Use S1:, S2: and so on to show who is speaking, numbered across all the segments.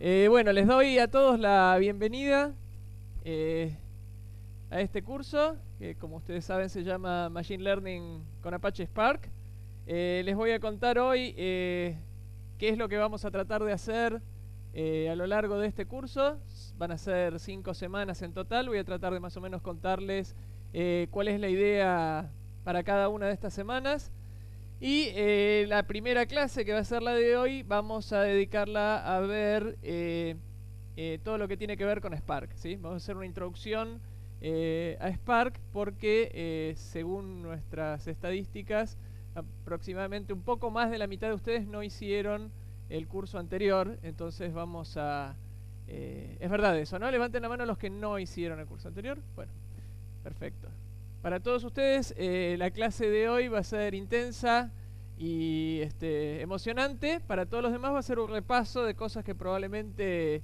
S1: Bueno, les doy a todos la bienvenida a este curso, que como ustedes saben se llama Machine Learning con Apache Spark. Les voy a contar hoy qué es lo que vamos a tratar de hacer a lo largo de este curso. Van a ser 5 semanas en total. Voy a tratar de más o menos contarles cuál es la idea para cada una de estas semanas. Y la primera clase, que va a ser la de hoy, vamos a dedicarla a ver todo lo que tiene que ver con Spark, ¿sí? Vamos a hacer una introducción a Spark porque según nuestras estadísticas, aproximadamente un poco más de la mitad de ustedes no hicieron el curso anterior. Entonces vamos a... es verdad eso, ¿no? Levanten la mano los que no hicieron el curso anterior. Bueno, perfecto. Para todos ustedes, la clase de hoy va a ser intensa y emocionante. Para todos los demás va a ser un repaso de cosas que probablemente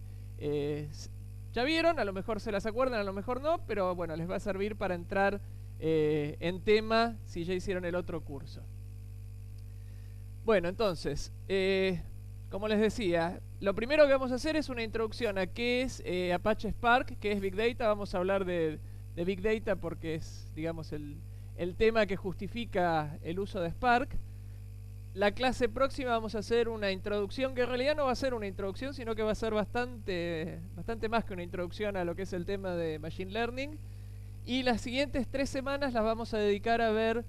S1: ya vieron, a lo mejor se las acuerdan, a lo mejor no, pero bueno, les va a servir para entrar en tema si ya hicieron el otro curso. Bueno, entonces, como les decía, lo primero que vamos a hacer es una introducción a qué es Apache Spark, qué es Big Data. Vamos a hablar de Big Data porque es, digamos, el tema que justifica el uso de Spark. La clase próxima vamos a hacer una introducción, que en realidad no va a ser una introducción, sino que va a ser bastante más que una introducción a lo que es el tema de Machine Learning. Y las siguientes 3 semanas las vamos a dedicar a ver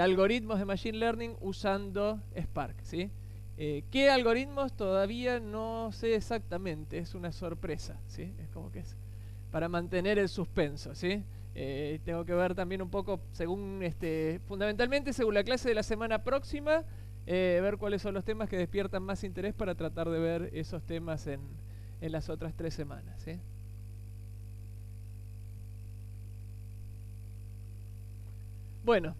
S1: algoritmos de Machine Learning usando Spark, ¿sí? ¿Qué algoritmos? Todavía no sé exactamente, es una sorpresa, ¿sí? Es como que es para mantener el suspenso, ¿sí? Tengo que ver también un poco, según fundamentalmente según la clase de la semana próxima, ver cuáles son los temas que despiertan más interés para tratar de ver esos temas en las otras 3 semanas, ¿sí? Bueno,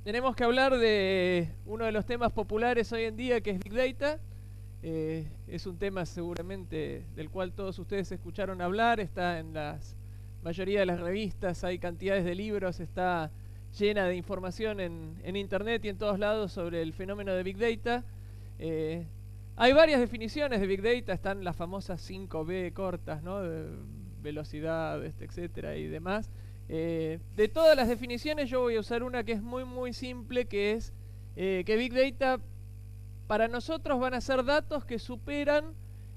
S1: tenemos que hablar de uno de los temas populares hoy en día, que es Big Data. Es un tema seguramente del cual todos ustedes escucharon hablar, está en la mayoría de las revistas, hay cantidades de libros, está llena de información en internet y en todos lados sobre el fenómeno de Big Data. Hay varias definiciones de Big Data, están las famosas 5B cortas, ¿no? De velocidad, etcétera y demás. De todas las definiciones yo voy a usar una que es muy simple, que es que Big Data para nosotros van a ser datos que superan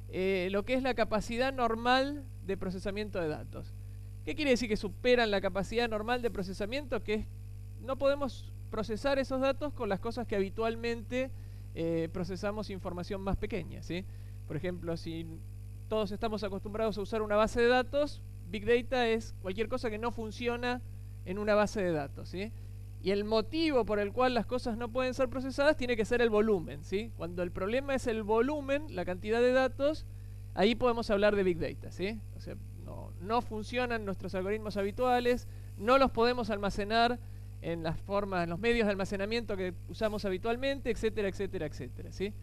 S1: lo que es la capacidad normal de procesamiento de datos. ¿Qué quiere decir que superan la capacidad normal de procesamiento? Que no podemos procesar esos datos con las cosas que habitualmente procesamos información más pequeña, ¿sí? Por ejemplo, si todos estamos acostumbrados a usar una base de datos, Big Data es cualquier cosa que no funciona en una base de datos, ¿sí? Y el motivo por el cual las cosas no pueden ser procesadas tiene que ser el volumen, ¿sí? Cuando el problema es el volumen, la cantidad de datos, ahí podemos hablar de Big Data, ¿sí? O sea, no funcionan nuestros algoritmos habituales, no los podemos almacenar en las formas, en los medios de almacenamiento que usamos habitualmente, etcétera, ¿sí?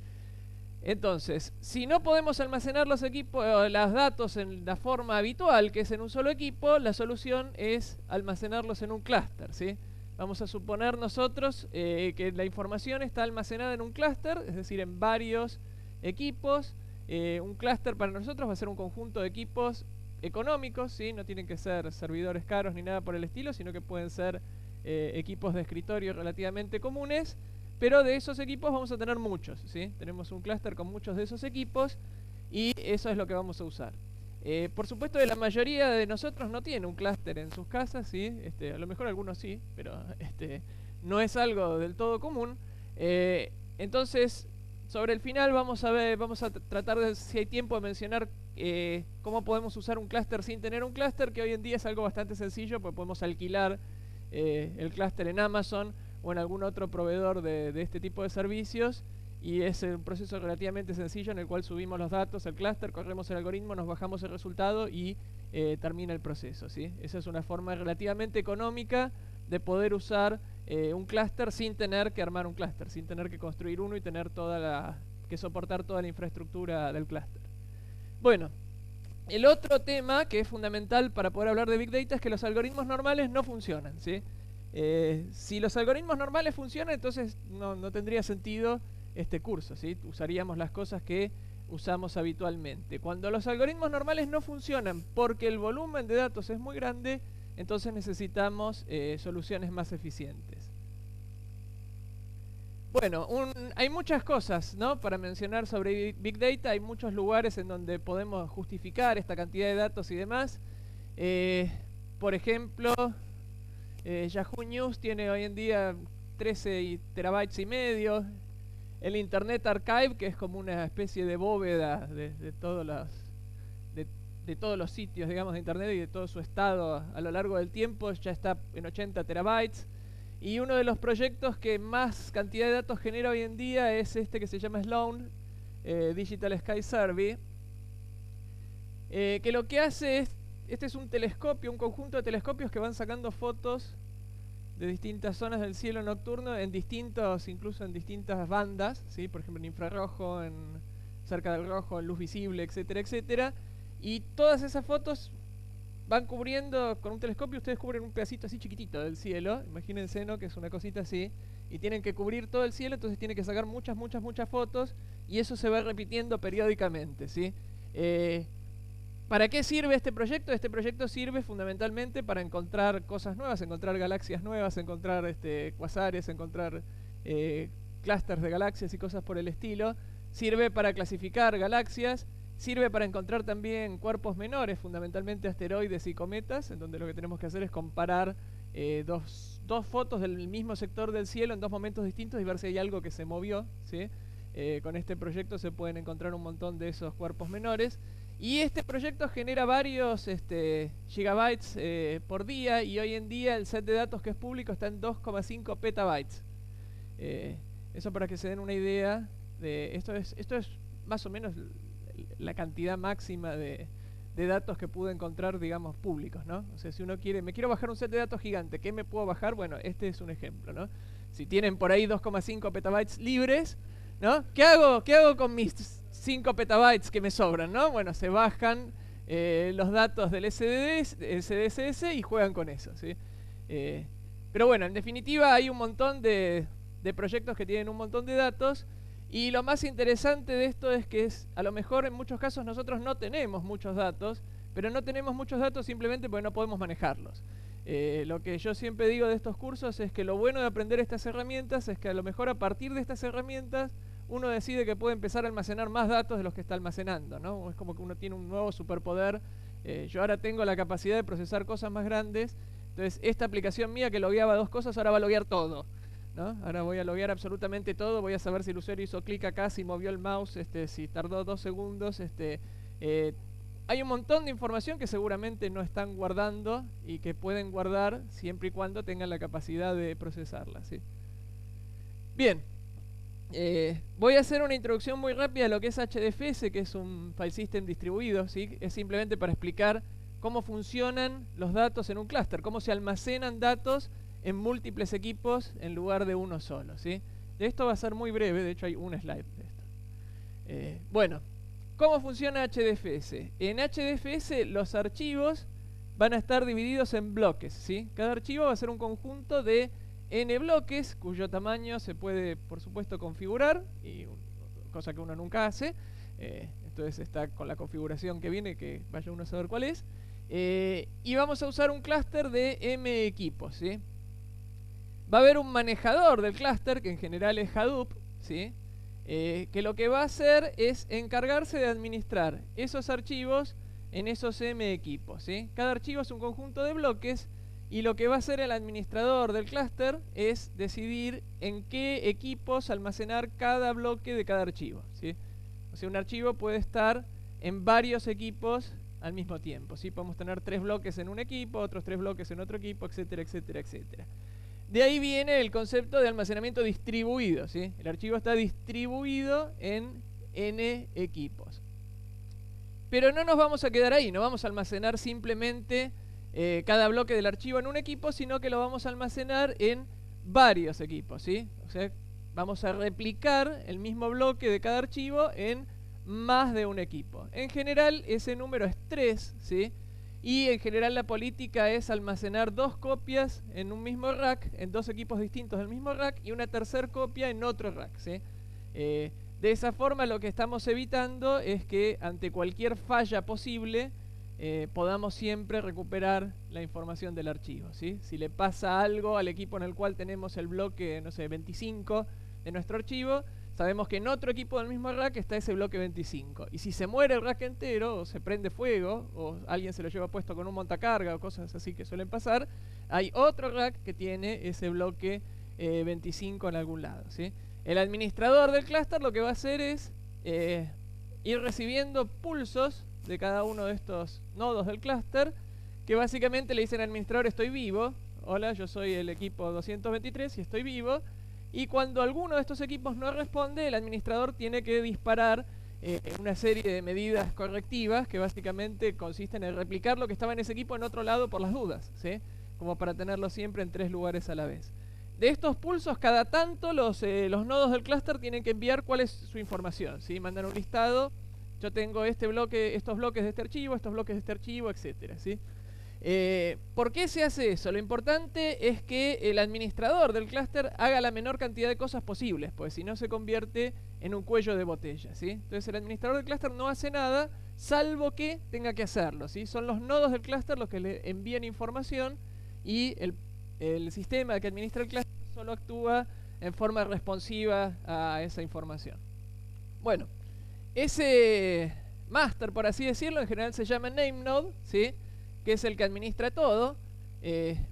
S1: Entonces, si no podemos almacenar los datos en la forma habitual, que es en un solo equipo, la solución es almacenarlos en un clúster, ¿sí? Vamos a suponer nosotros que la información está almacenada en un clúster, es decir, en varios equipos. Un clúster para nosotros va a ser un conjunto de equipos económicos, ¿sí? No tienen que ser servidores caros ni nada por el estilo, sino que pueden ser equipos de escritorio relativamente comunes. Pero de esos equipos vamos a tener muchos, ¿sí? Tenemos un clúster con muchos de esos equipos y eso es lo que vamos a usar. Por supuesto que la mayoría de nosotros no tiene un clúster en sus casas, ¿sí? A lo mejor algunos sí, pero no es algo del todo común. Entonces, sobre el final vamos a tratar de, si hay tiempo, de mencionar cómo podemos usar un clúster sin tener un clúster, que hoy en día es algo bastante sencillo, porque podemos alquilar el clúster en Amazon o en algún otro proveedor de este tipo de servicios, y es un proceso relativamente sencillo en el cual subimos los datos al clúster, corremos el algoritmo, nos bajamos el resultado y termina el proceso, ¿sí? Esa es una forma relativamente económica de poder usar un clúster sin tener que armar un clúster, sin tener que construir uno y tener que soportar toda la infraestructura del clúster. Bueno, el otro tema que es fundamental para poder hablar de Big Data es que los algoritmos normales no funcionan, ¿sí? Si los algoritmos normales funcionan, entonces no tendría sentido este curso, ¿sí? Usaríamos las cosas que usamos habitualmente. Cuando los algoritmos normales no funcionan porque el volumen de datos es muy grande, entonces necesitamos soluciones más eficientes. Bueno, hay muchas cosas, ¿no?, para mencionar sobre Big Data. Hay muchos lugares en donde podemos justificar esta cantidad de datos y demás. Por ejemplo, Yahoo News tiene hoy en día 13 terabytes y medio. El Internet Archive, que es como una especie de bóveda de todos los sitios, digamos, de Internet y de todo su estado a lo largo del tiempo, ya está en 80 terabytes. Y uno de los proyectos que más cantidad de datos genera hoy en día es este que se llama Sloan Digital Sky Survey, que lo que hace es, este es un telescopio, un conjunto de telescopios que van sacando fotos de distintas zonas del cielo nocturno incluso en distintas bandas, ¿sí? Por ejemplo en infrarrojo, cerca del rojo, en luz visible, etcétera, etcétera. Y todas esas fotos van cubriendo, con un telescopio ustedes cubren un pedacito así chiquitito del cielo, imagínense, ¿no?, que es una cosita así, y tienen que cubrir todo el cielo, entonces tienen que sacar muchas fotos, y eso se va repitiendo periódicamente, ¿sí? ¿Para qué sirve este proyecto? Este proyecto sirve fundamentalmente para encontrar cosas nuevas, encontrar galaxias nuevas, encontrar cuasares, encontrar clústeres de galaxias y cosas por el estilo. Sirve para clasificar galaxias, sirve para encontrar también cuerpos menores, fundamentalmente asteroides y cometas, en donde lo que tenemos que hacer es comparar dos fotos del mismo sector del cielo en dos momentos distintos y ver si hay algo que se movió, ¿sí? Con este proyecto se pueden encontrar un montón de esos cuerpos menores. Y este proyecto genera varios gigabytes por día, y hoy en día el set de datos que es público está en 2,5 petabytes. Eso para que se den una idea de esto es más o menos la cantidad máxima de datos que pude encontrar, digamos, públicos, ¿no? O sea, si uno quiere, me quiero bajar un set de datos gigante, ¿qué me puedo bajar? Bueno, este es un ejemplo, ¿no? Si tienen por ahí 2,5 petabytes libres, ¿no? ¿Qué hago con mis 5 petabytes que me sobran, ¿no? Bueno, se bajan los datos del SDSS y juegan con eso, ¿sí? Pero bueno, en definitiva hay un montón de proyectos que tienen un montón de datos, y lo más interesante de esto es que a lo mejor en muchos casos nosotros no tenemos muchos datos, pero no tenemos muchos datos simplemente porque no podemos manejarlos. Lo que yo siempre digo de estos cursos es que lo bueno de aprender estas herramientas es que a lo mejor a partir de estas herramientas uno decide que puede empezar a almacenar más datos de los que está almacenando, ¿no? Es como que uno tiene un nuevo superpoder. Yo ahora tengo la capacidad de procesar cosas más grandes, entonces esta aplicación mía que logueaba 2 cosas ahora va a loguear todo, ¿no? Ahora voy a loguear absolutamente todo, voy a saber si el usuario hizo clic acá, si movió el mouse, si tardó 2 segundos. Hay un montón de información que seguramente no están guardando y que pueden guardar siempre y cuando tengan la capacidad de procesarla, ¿sí? Bien. Voy a hacer una introducción muy rápida a lo que es HDFS, que es un file system distribuido, ¿sí? Es simplemente para explicar cómo funcionan los datos en un clúster, cómo se almacenan datos en múltiples equipos en lugar de uno solo, ¿sí? De esto va a ser muy breve, de hecho hay un slide de esto. Bueno, ¿cómo funciona HDFS? En HDFS los archivos van a estar divididos en bloques, ¿sí? Cada archivo va a ser un conjunto de n bloques, cuyo tamaño se puede, por supuesto, configurar, cosa que uno nunca hace. Entonces está con la configuración que viene, que vaya uno a saber cuál es. Y vamos a usar un clúster de m equipos, ¿sí? Va a haber un manejador del clúster, que en general es Hadoop, ¿sí? Que lo que va a hacer es encargarse de administrar esos archivos en esos m equipos, ¿sí? Cada archivo es un conjunto de bloques, y lo que va a hacer el administrador del clúster es decidir en qué equipos almacenar cada bloque de cada archivo, ¿sí? O sea, un archivo puede estar en varios equipos al mismo tiempo, ¿sí? Podemos tener 3 bloques en un equipo, otros 3 bloques en otro equipo, etcétera, etcétera, etcétera. De ahí viene el concepto de almacenamiento distribuido, ¿sí? El archivo está distribuido en n equipos. Pero no nos vamos a quedar ahí, no vamos a almacenar simplemente cada bloque del archivo en un equipo, sino que lo vamos a almacenar en varios equipos, ¿sí? O sea, vamos a replicar el mismo bloque de cada archivo en más de un equipo. En general ese número es 3, ¿sí? Y en general la política es almacenar 2 copias en un mismo rack, en 2 equipos distintos del mismo rack, y una tercera copia en otro rack, ¿sí? De De esa forma lo que estamos evitando es que ante cualquier falla posible podamos siempre recuperar la información del archivo, ¿sí? Si le pasa algo al equipo en el cual tenemos el bloque, no sé, 25 de nuestro archivo, sabemos que en otro equipo del mismo rack está ese bloque 25. Y si se muere el rack entero, o se prende fuego, o alguien se lo lleva puesto con un montacarga, o cosas así que suelen pasar, hay otro rack que tiene ese bloque 25 en algún lado, ¿sí? El administrador del clúster lo que va a hacer es ir recibiendo pulsos de cada uno de estos nodos del clúster, que básicamente le dicen al administrador: estoy vivo, hola, yo soy el equipo 223 y estoy vivo. Y cuando alguno de estos equipos no responde, el administrador tiene que disparar una serie de medidas correctivas que básicamente consisten en replicar lo que estaba en ese equipo en otro lado por las dudas, ¿sí? Como para tenerlo siempre en 3 lugares a la vez. De estos pulsos, cada tanto los nodos del clúster tienen que enviar cuál es su información, ¿sí? Mandan un listado: yo tengo este bloque, estos bloques de este archivo, estos bloques de este archivo, etcétera, ¿sí? ¿Por qué se hace eso? Lo importante es que el administrador del clúster haga la menor cantidad de cosas posibles, pues si no se convierte en un cuello de botella, ¿sí? Entonces el administrador del clúster no hace nada salvo que tenga que hacerlo, ¿sí? Son los nodos del clúster los que le envían información, y el sistema que administra el clúster solo actúa en forma responsiva a esa información. Bueno, ese master, por así decirlo, en general se llama NameNode, ¿sí? Que es el que administra todo.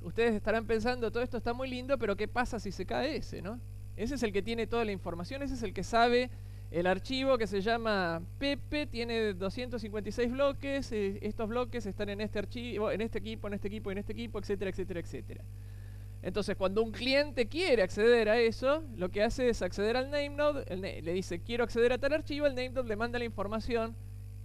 S1: Ustedes estarán pensando, todo esto está muy lindo, pero ¿qué pasa si se cae ese, no? Ese es el que tiene toda la información, ese es el que sabe el archivo que se llama Pepe, tiene 256 bloques, estos bloques están en este archivo, en este equipo, en este equipo, en este equipo, etcétera, etcétera, etcétera. Entonces, cuando un cliente quiere acceder a eso, lo que hace es acceder al NameNode, le dice quiero acceder a tal archivo, el NameNode le manda la información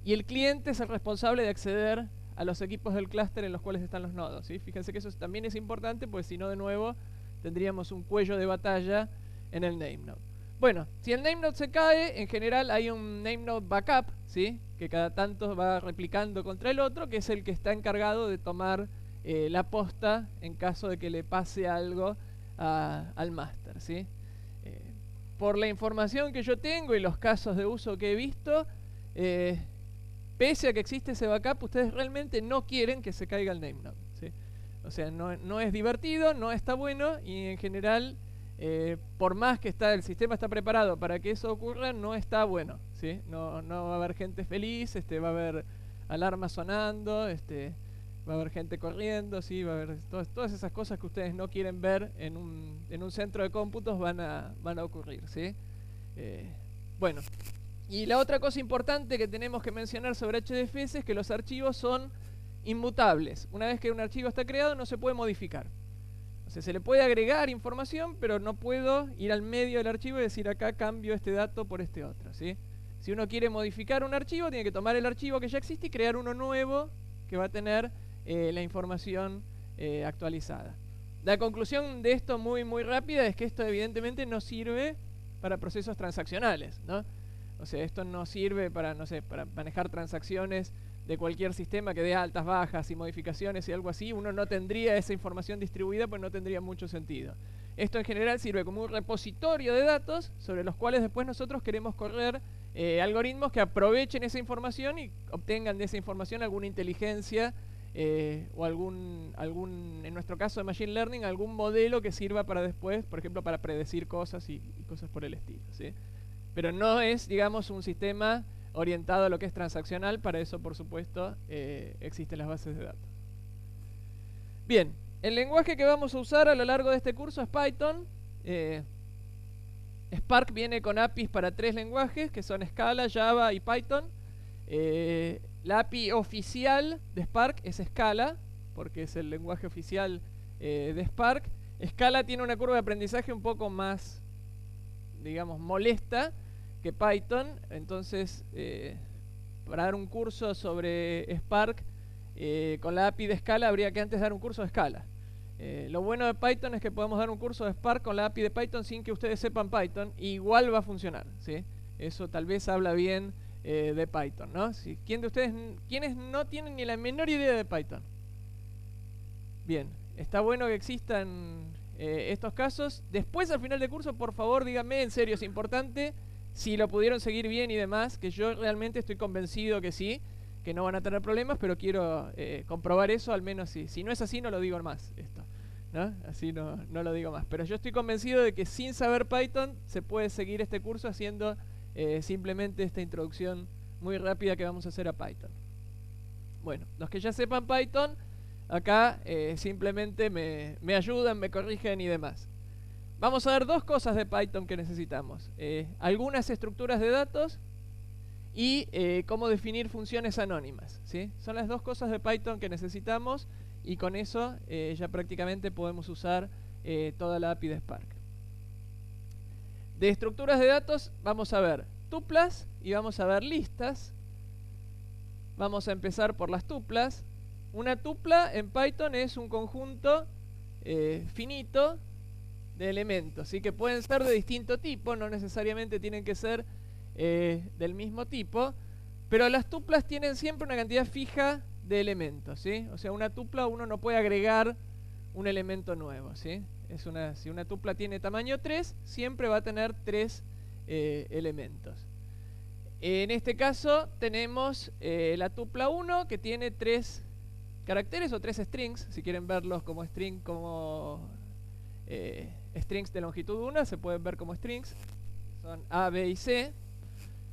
S1: y el cliente es el responsable de acceder a los equipos del clúster en los cuales están los nodos, ¿sí? Fíjense que eso también es importante, pues si no, de nuevo tendríamos un cuello de batalla en el NameNode. Bueno, si el NameNode se cae, en general hay un NameNode backup, ¿sí? Que cada tanto va replicando contra el otro, que es el que está encargado de tomar la posta en caso de que le pase algo al máster, ¿sí? Por la información que yo tengo y los casos de uso que he visto, pese a que existe ese backup, ustedes realmente no quieren que se caiga el NameNode, ¿sí? O sea, no es divertido, no está bueno, y en general, por más que el sistema está preparado para que eso ocurra, no está bueno, ¿sí? No va a haber gente feliz, va a haber alarmas sonando, va a haber gente corriendo, ¿sí? Va a haber todas esas cosas que ustedes no quieren ver en un centro de cómputos van a ocurrir, ¿sí? Bueno. Y la otra cosa importante que tenemos que mencionar sobre HDFS es que los archivos son inmutables. Una vez que un archivo está creado, no se puede modificar. O sea, se le puede agregar información, pero no puedo ir al medio del archivo y decir acá cambio este dato por este otro, ¿sí? Si uno quiere modificar un archivo, tiene que tomar el archivo que ya existe y crear uno nuevo que va a tener la información actualizada. La conclusión de esto muy rápida es que esto evidentemente no sirve para procesos transaccionales, ¿no? O sea, esto no sirve para, no sé, para manejar transacciones de cualquier sistema que dé altas, bajas y modificaciones y algo así. Uno no tendría esa información distribuida, pues no tendría mucho sentido. Esto en general sirve como un repositorio de datos sobre los cuales después nosotros queremos correr algoritmos que aprovechen esa información y obtengan de esa información alguna inteligencia o en nuestro caso de Machine Learning, algún modelo que sirva para después, por ejemplo, para predecir cosas y cosas por el estilo, ¿sí? Pero no es, digamos, un sistema orientado a lo que es transaccional. Para eso, por supuesto, existen las bases de datos. Bien, el lenguaje que vamos a usar a lo largo de este curso es Python. Spark viene con APIs para 3 lenguajes, que son Scala, Java y Python. La API oficial de Spark es Scala, porque es el lenguaje oficial de Spark. Scala tiene una curva de aprendizaje un poco más, digamos, molesta que Python. Entonces, para dar un curso sobre Spark con la API de Scala, habría que antes dar un curso de Scala. Lo bueno de Python es que podemos dar un curso de Spark con la API de Python sin que ustedes sepan Python, y igual va a funcionar, ¿sí? Eso tal vez habla bien de Python, ¿no? ¿Quién de ustedes, quiénes no tienen ni la menor idea de Python? Bien, está bueno que existan estos casos. Después, al final del curso, por favor, díganme, en serio, es importante, si lo pudieron seguir bien y demás, que yo realmente estoy convencido que sí, que no van a tener problemas, pero quiero comprobar eso, al menos si no es así no lo digo más esto, ¿no? Así no lo digo más, pero yo estoy convencido de que sin saber Python se puede seguir este curso haciendo simplemente esta introducción muy rápida que vamos a hacer a Python. Bueno, los que ya sepan Python, acá simplemente me ayudan, me corrigen y demás. Vamos a ver dos cosas de Python que necesitamos. Algunas estructuras de datos y cómo definir funciones anónimas, ¿sí? Son las dos cosas de Python que necesitamos y con eso ya prácticamente podemos usar toda la API de Spark. De estructuras de datos vamos a ver tuplas y vamos a ver listas. Vamos a empezar por las tuplas. Una tupla en Python es un conjunto finito de elementos, ¿sí? Que pueden ser de distinto tipo, no necesariamente tienen que ser del mismo tipo, pero las tuplas tienen siempre una cantidad fija de elementos, ¿sí? O sea, una tupla uno no puede agregar un elemento nuevo, ¿sí? Si una tupla tiene tamaño 3, siempre va a tener 3 elementos. En este caso tenemos la tupla 1 que tiene 3 caracteres o 3 strings, si quieren verlos como string, como strings de longitud 1, se pueden ver como strings, son A, B y C.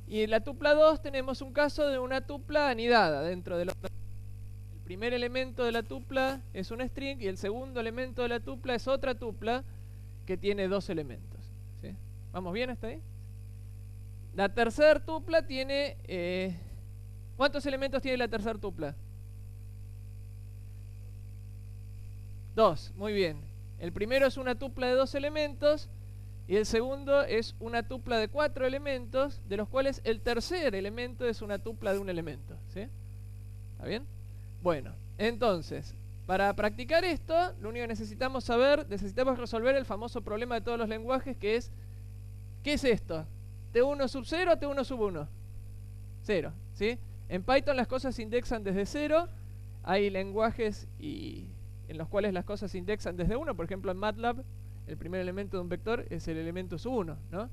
S1: Y en la tupla 2 tenemos un caso de una tupla anidada dentro de la otra. El primer elemento de la tupla es un string y el segundo elemento de la tupla es otra tupla que tiene 2 elementos, ¿sí? ¿Vamos bien hasta ahí? La tercera tupla tiene... ¿cuántos elementos tiene la tercera tupla? 2, muy bien. El primero es una tupla de 2 elementos y el segundo es una tupla de 4 elementos, de los cuales el tercer elemento es una tupla de un elemento, ¿sí? ¿Está bien? Bueno, entonces, para practicar esto, lo único que necesitamos resolver el famoso problema de todos los lenguajes, que es, ¿qué es esto? ¿T1 sub 0 o T1 sub 1? 0, ¿sí? En Python las cosas se indexan desde 0, hay lenguajes en los cuales las cosas se indexan desde 1, por ejemplo en MATLAB, el primer elemento de un vector es el elemento sub 1, ¿no?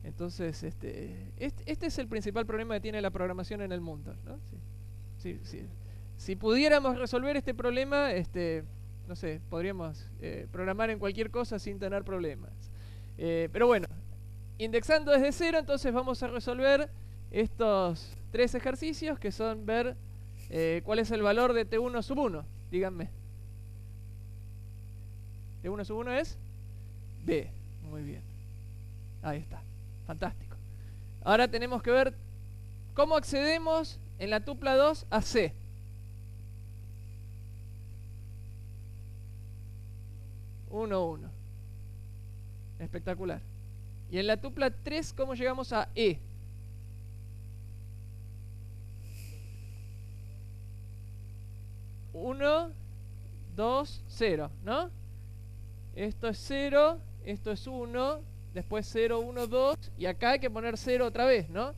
S1: Entonces, este es el principal problema que tiene la programación en el mundo, ¿no? Si pudiéramos resolver este problema, no sé, podríamos programar en cualquier cosa sin tener problemas. Pero bueno, indexando desde 0, entonces vamos a resolver estos 3 ejercicios que son ver cuál es el valor de T1 sub 1. Díganme. T1 sub 1 es B. Muy bien. Ahí está. Fantástico. Ahora tenemos que ver cómo accedemos en la tupla 2 a C. Uno, 1. Espectacular. Y en la tupla 3, ¿cómo llegamos a E? Uno, 2, 0, ¿no? Esto es 0, esto es 1, después 0, 1, 2, y acá hay que poner 0 otra vez, ¿no?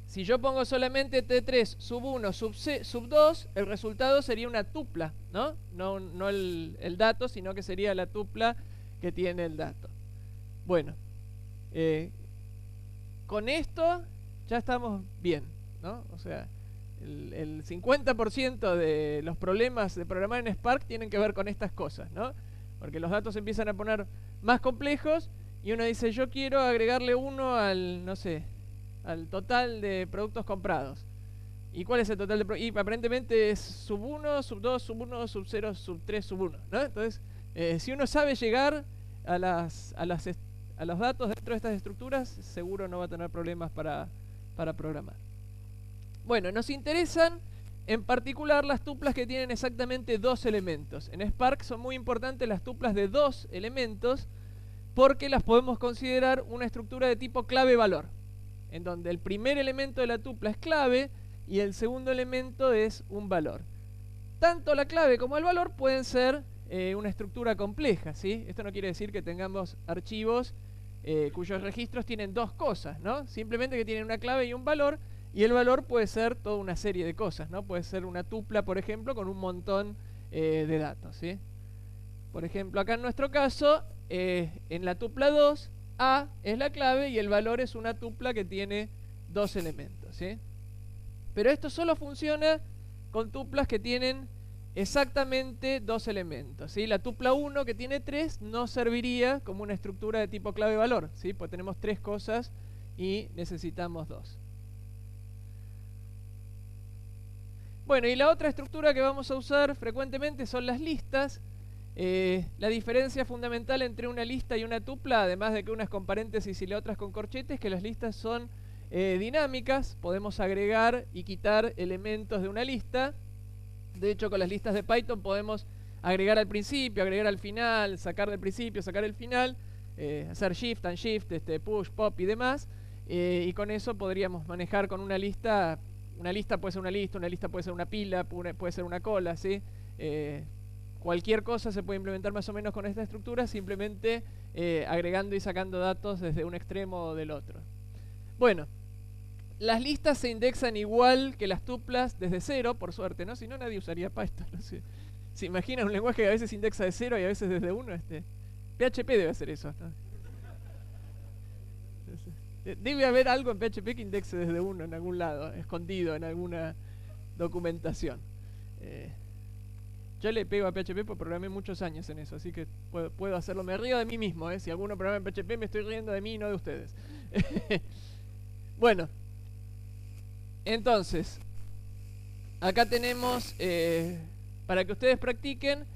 S1: Si yo pongo solamente T3 sub 1 sub 2, el resultado sería una tupla, ¿no? No el dato, sino que sería la tupla que tiene el dato. Bueno, con esto ya estamos bien, ¿no? O sea, el 50% de los problemas de programar en Spark tienen que ver con estas cosas, ¿no? Porque los datos se empiezan a poner más complejos y uno dice, yo quiero agregarle 1 al, no sé, al total de productos comprados. ¿Y cuál es el total de productos? Y aparentemente es sub 1, sub 2, sub 1, sub 0, sub 3, sub 1, ¿no? Entonces, si uno sabe llegar a los datos dentro de estas estructuras, seguro no va a tener problemas para programar. Bueno, nos interesan en particular las tuplas que tienen exactamente 2 elementos. En Spark son muy importantes las tuplas de 2 elementos porque las podemos considerar una estructura de tipo clave-valor, en donde el primer elemento de la tupla es clave y el segundo elemento es un valor. Tanto la clave como el valor pueden ser una estructura compleja, ¿sí? Esto no quiere decir que tengamos archivos cuyos registros tienen 2 cosas, ¿no? Simplemente que tienen una clave y un valor, y el valor puede ser toda una serie de cosas, ¿no? Puede ser una tupla, por ejemplo, con un montón de datos, ¿sí? Por ejemplo, acá en nuestro caso, en la tupla 2, A es la clave y el valor es una tupla que tiene 2 elementos, ¿sí? Pero esto solo funciona con tuplas que tienen exactamente 2 elementos, ¿sí? La tupla 1 que tiene 3 no serviría como una estructura de tipo clave-valor, ¿sí? Pues tenemos 3 cosas y necesitamos 2. Bueno, y la otra estructura que vamos a usar frecuentemente son las listas. La diferencia fundamental entre una lista y una tupla, además de que una es con paréntesis y la otra es con corchetes, es que las listas son dinámicas. Podemos agregar y quitar elementos de una lista. De hecho, con las listas de Python podemos agregar al principio, agregar al final, sacar del principio, sacar del final, hacer shift, unshift, push, pop y demás. Y con eso podríamos manejar con una lista. Una lista puede ser una lista puede ser una pila, puede ser una cola, ¿sí? Cualquier cosa se puede implementar más o menos con esta estructura, simplemente agregando y sacando datos desde un extremo o del otro. Bueno, las listas se indexan igual que las tuplas desde cero, por suerte, ¿no? Si no, nadie usaría Python, ¿no? ¿Se imaginan un lenguaje que a veces indexa de 0 y a veces desde 1? PHP debe hacer eso, ¿no? Debe haber algo en PHP que indexe desde 1 en algún lado, escondido en alguna documentación. Yo le pego a PHP porque programé muchos años en eso, así que puedo hacerlo. Me río de mí mismo, si alguno programa en PHP me estoy riendo de mí y no de ustedes. Bueno, entonces, acá tenemos, para que ustedes practiquen,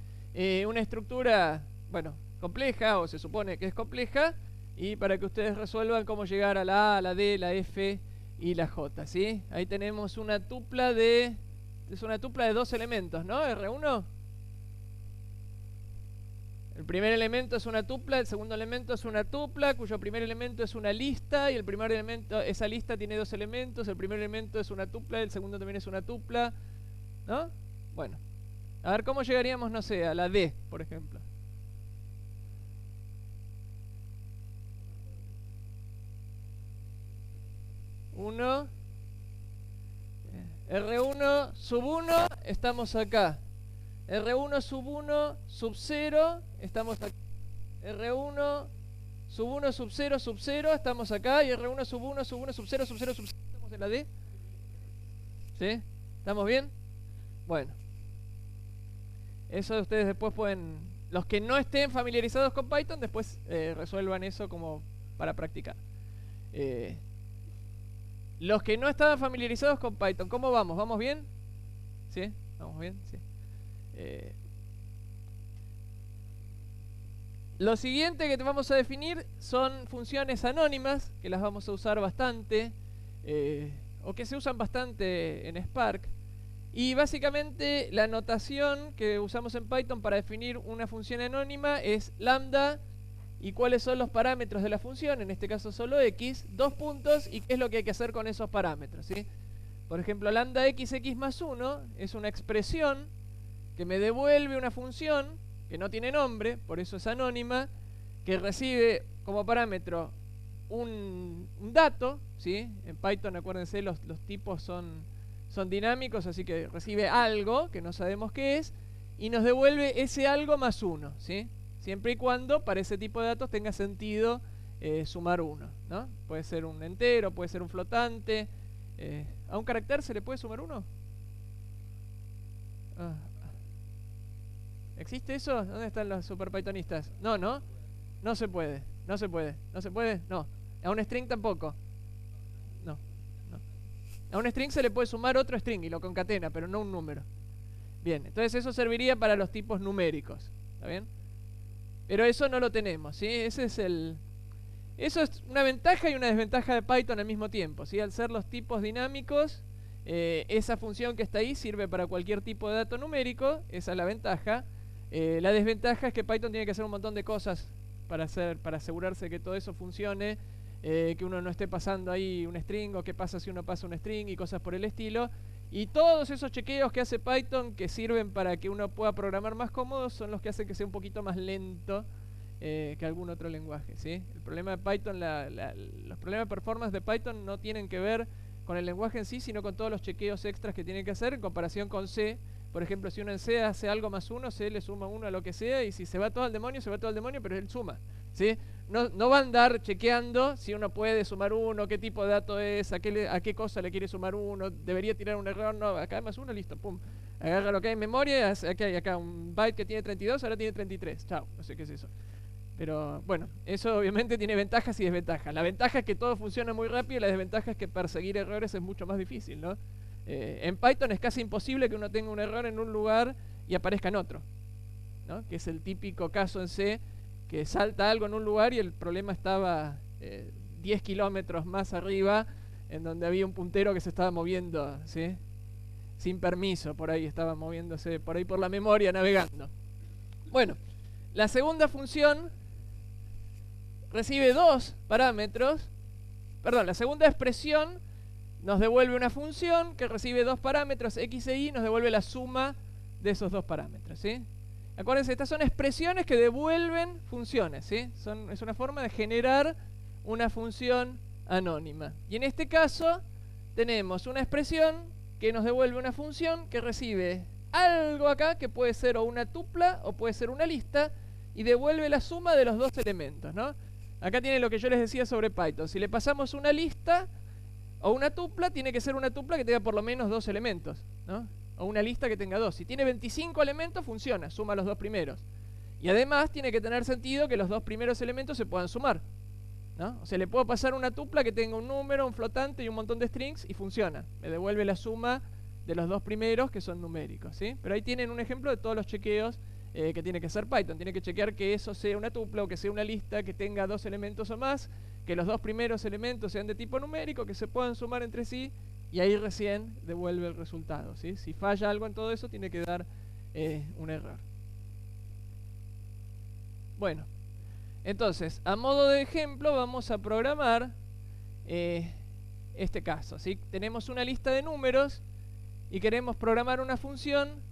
S1: una estructura, bueno, compleja, o se supone que es compleja, y para que ustedes resuelvan cómo llegar a la A, la D, la F y la J, ¿sí? Ahí tenemos una tupla de... Es una tupla de 2 elementos, ¿no? R1. El primer elemento es una tupla, el segundo elemento es una tupla, cuyo primer elemento es una lista, y el primer elemento, esa lista tiene 2 elementos, el primer elemento es una tupla, el segundo también es una tupla, ¿no? Bueno, a ver cómo llegaríamos, no sé, a la D, por ejemplo. R1 sub 1, estamos acá. R1 sub 1 sub 0, estamos acá. R1 sub 1 sub 0 sub 0, estamos acá. Y R1 sub 1 sub 1 sub 0 sub 0 sub 0, estamos en la D. ¿Sí? ¿Estamos bien? Bueno. Eso ustedes después pueden... Los que no estén familiarizados con Python, después resuelvan eso como para practicar. Los que no estaban familiarizados con Python, ¿cómo vamos? ¿Vamos bien? ¿Sí? ¿Vamos bien? Sí. Lo siguiente que te vamos a definir son funciones anónimas, que las vamos a usar bastante, o que se usan bastante en Spark. Y básicamente la notación que usamos en Python para definir una función anónima es lambda. ¿Y cuáles son los parámetros de la función? En este caso solo x, 2 puntos, y qué es lo que hay que hacer con esos parámetros, ¿sí? Por ejemplo, lambda x más 1 es una expresión que me devuelve una función que no tiene nombre, por eso es anónima, que recibe como parámetro un dato, ¿sí? En Python, acuérdense, los tipos son dinámicos, así que recibe algo que no sabemos qué es, y nos devuelve ese algo más 1, ¿sí? Siempre y cuando para ese tipo de datos tenga sentido sumar 1, ¿no? Puede ser un entero, puede ser un flotante. ¿A un carácter se le puede sumar 1? ¿Existe eso? ¿Dónde están los super pythonistas? No, ¿no? No se puede, no se puede, no se puede, no. A un string tampoco. No, no. A un string se le puede sumar otro string y lo concatena, pero no un número. Bien, entonces eso serviría para los tipos numéricos, ¿está bien? Pero eso no lo tenemos, ¿sí? Eso es una ventaja y una desventaja de Python al mismo tiempo, ¿sí? Al ser los tipos dinámicos, esa función que está ahí sirve para cualquier tipo de dato numérico, esa es la ventaja. La desventaja es que Python tiene que hacer un montón de cosas para asegurarse que todo eso funcione, que uno no esté pasando ahí un string, o qué pasa si uno pasa un string y cosas por el estilo. Y todos esos chequeos que hace Python que sirven para que uno pueda programar más cómodo son los que hacen que sea un poquito más lento que algún otro lenguaje, ¿sí? El problema de Python, los problemas de performance de Python no tienen que ver con el lenguaje en sí, sino con todos los chequeos extras que tiene que hacer en comparación con C. Por ejemplo, si uno en C hace algo más 1, C le suma 1 a lo que sea, y si se va todo al demonio, se va todo al demonio, pero él suma, ¿sí? no va a andar chequeando si uno puede sumar uno, qué tipo de dato es, a qué cosa le quiere sumar uno, debería tirar un error, no, acá hay más uno, listo, pum. Agarra lo que hay en memoria, aquí hay acá un byte que tiene 32, ahora tiene 33, chao, no sé qué es eso. Pero bueno, eso obviamente tiene ventajas y desventajas. La ventaja es que todo funciona muy rápido y la desventaja es que perseguir errores es mucho más difícil, ¿no? En Python es casi imposible que uno tenga un error en un lugar y aparezca en otro, ¿no? Que es el típico caso en C, que salta algo en un lugar y el problema estaba 10 kilómetros más arriba, en donde había un puntero que se estaba moviendo, ¿sí? Sin permiso, por ahí estaba moviéndose, por ahí por la memoria navegando. Bueno, la segunda función recibe dos parámetros, perdón, la segunda expresión nos devuelve una función que recibe dos parámetros, x e y, nos devuelve la suma de esos dos parámetros, ¿sí? Acuérdense, estas son expresiones que devuelven funciones, ¿sí? Es una forma de generar una función anónima. Y en este caso tenemos una expresión que nos devuelve una función que recibe algo acá, que puede ser o una tupla o puede ser una lista, y devuelve la suma de los dos elementos, ¿no? Acá tiene lo que yo les decía sobre Python. Si le pasamos una lista o una tupla, tiene que ser una tupla que tenga por lo menos dos elementos, ¿no? O una lista que tenga dos. Si tiene 25 elementos, funciona, suma los dos primeros. Y además tiene que tener sentido que los dos primeros elementos se puedan sumar, ¿no? O sea, le puedo pasar una tupla que tenga un número, un flotante y un montón de strings y funciona. Me devuelve la suma de los dos primeros que son numéricos, ¿sí? Pero ahí tienen un ejemplo de todos los chequeos que tiene que hacer Python. Tiene que chequear que eso sea una tupla o que sea una lista que tenga dos elementos o más, que los dos primeros elementos sean de tipo numérico, que se puedan sumar entre sí, y ahí recién devuelve el resultado, ¿sí? Si falla algo en todo eso, tiene que dar un error. Bueno, entonces, a modo de ejemplo, vamos a programar este caso, ¿sí? Tenemos una lista de números y queremos programar una función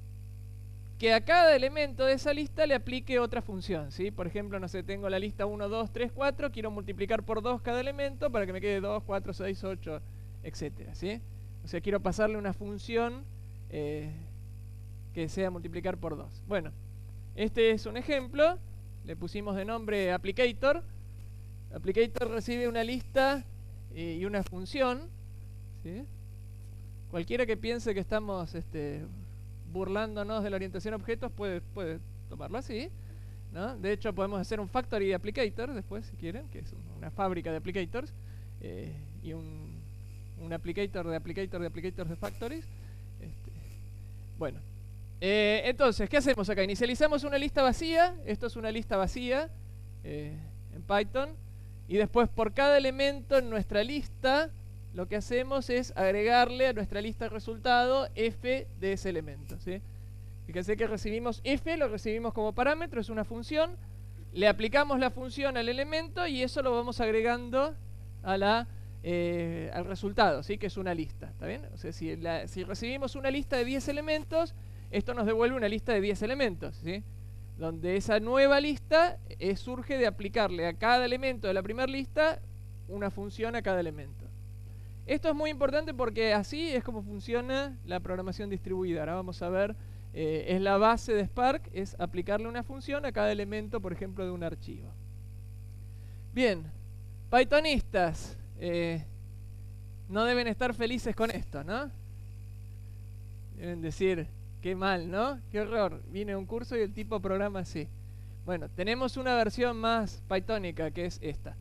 S1: que a cada elemento de esa lista le aplique otra función, ¿sí? Por ejemplo, no sé, tengo la lista 1, 2, 3, 4, quiero multiplicar por 2 cada elemento para que me quede 2, 4, 6, 8, etcétera, ¿sí? O sea, quiero pasarle una función que sea multiplicar por 2. Bueno, este es un ejemplo. Le pusimos de nombre applicator. Applicator recibe una lista y una función, ¿sí? Cualquiera que piense que estamos burlándonos de la orientación a objetos puede tomarlo así, ¿no? De hecho, podemos hacer un factory de applicator después, si quieren, que es una fábrica de applicators, y un applicator de factories. Bueno, entonces, ¿qué hacemos acá? Inicializamos una lista vacía. Esto es una lista vacía en Python. Y después, por cada elemento en nuestra lista, lo que hacemos es agregarle a nuestra lista de resultado f de ese elemento, ¿sí? Fíjense que recibimos f, lo recibimos como parámetro, es una función. Le aplicamos la función al elemento y eso lo vamos agregando a al resultado, ¿sí? Que es una lista, ¿está bien? O sea, si recibimos una lista de 10 elementos, esto nos devuelve una lista de 10 elementos, ¿sí? Donde esa nueva lista surge de aplicarle a cada elemento de la primera lista una función a cada elemento. Esto es muy importante porque así es como funciona la programación distribuida. Ahora vamos a ver, es la base de Spark, es aplicarle una función a cada elemento, por ejemplo, de un archivo. Bien, Pythonistas, no deben estar felices con esto, ¿no? Deben decir, qué mal, ¿no? Qué horror, vine a un curso y el tipo programa así. Bueno, tenemos una versión más pythónica que es esta,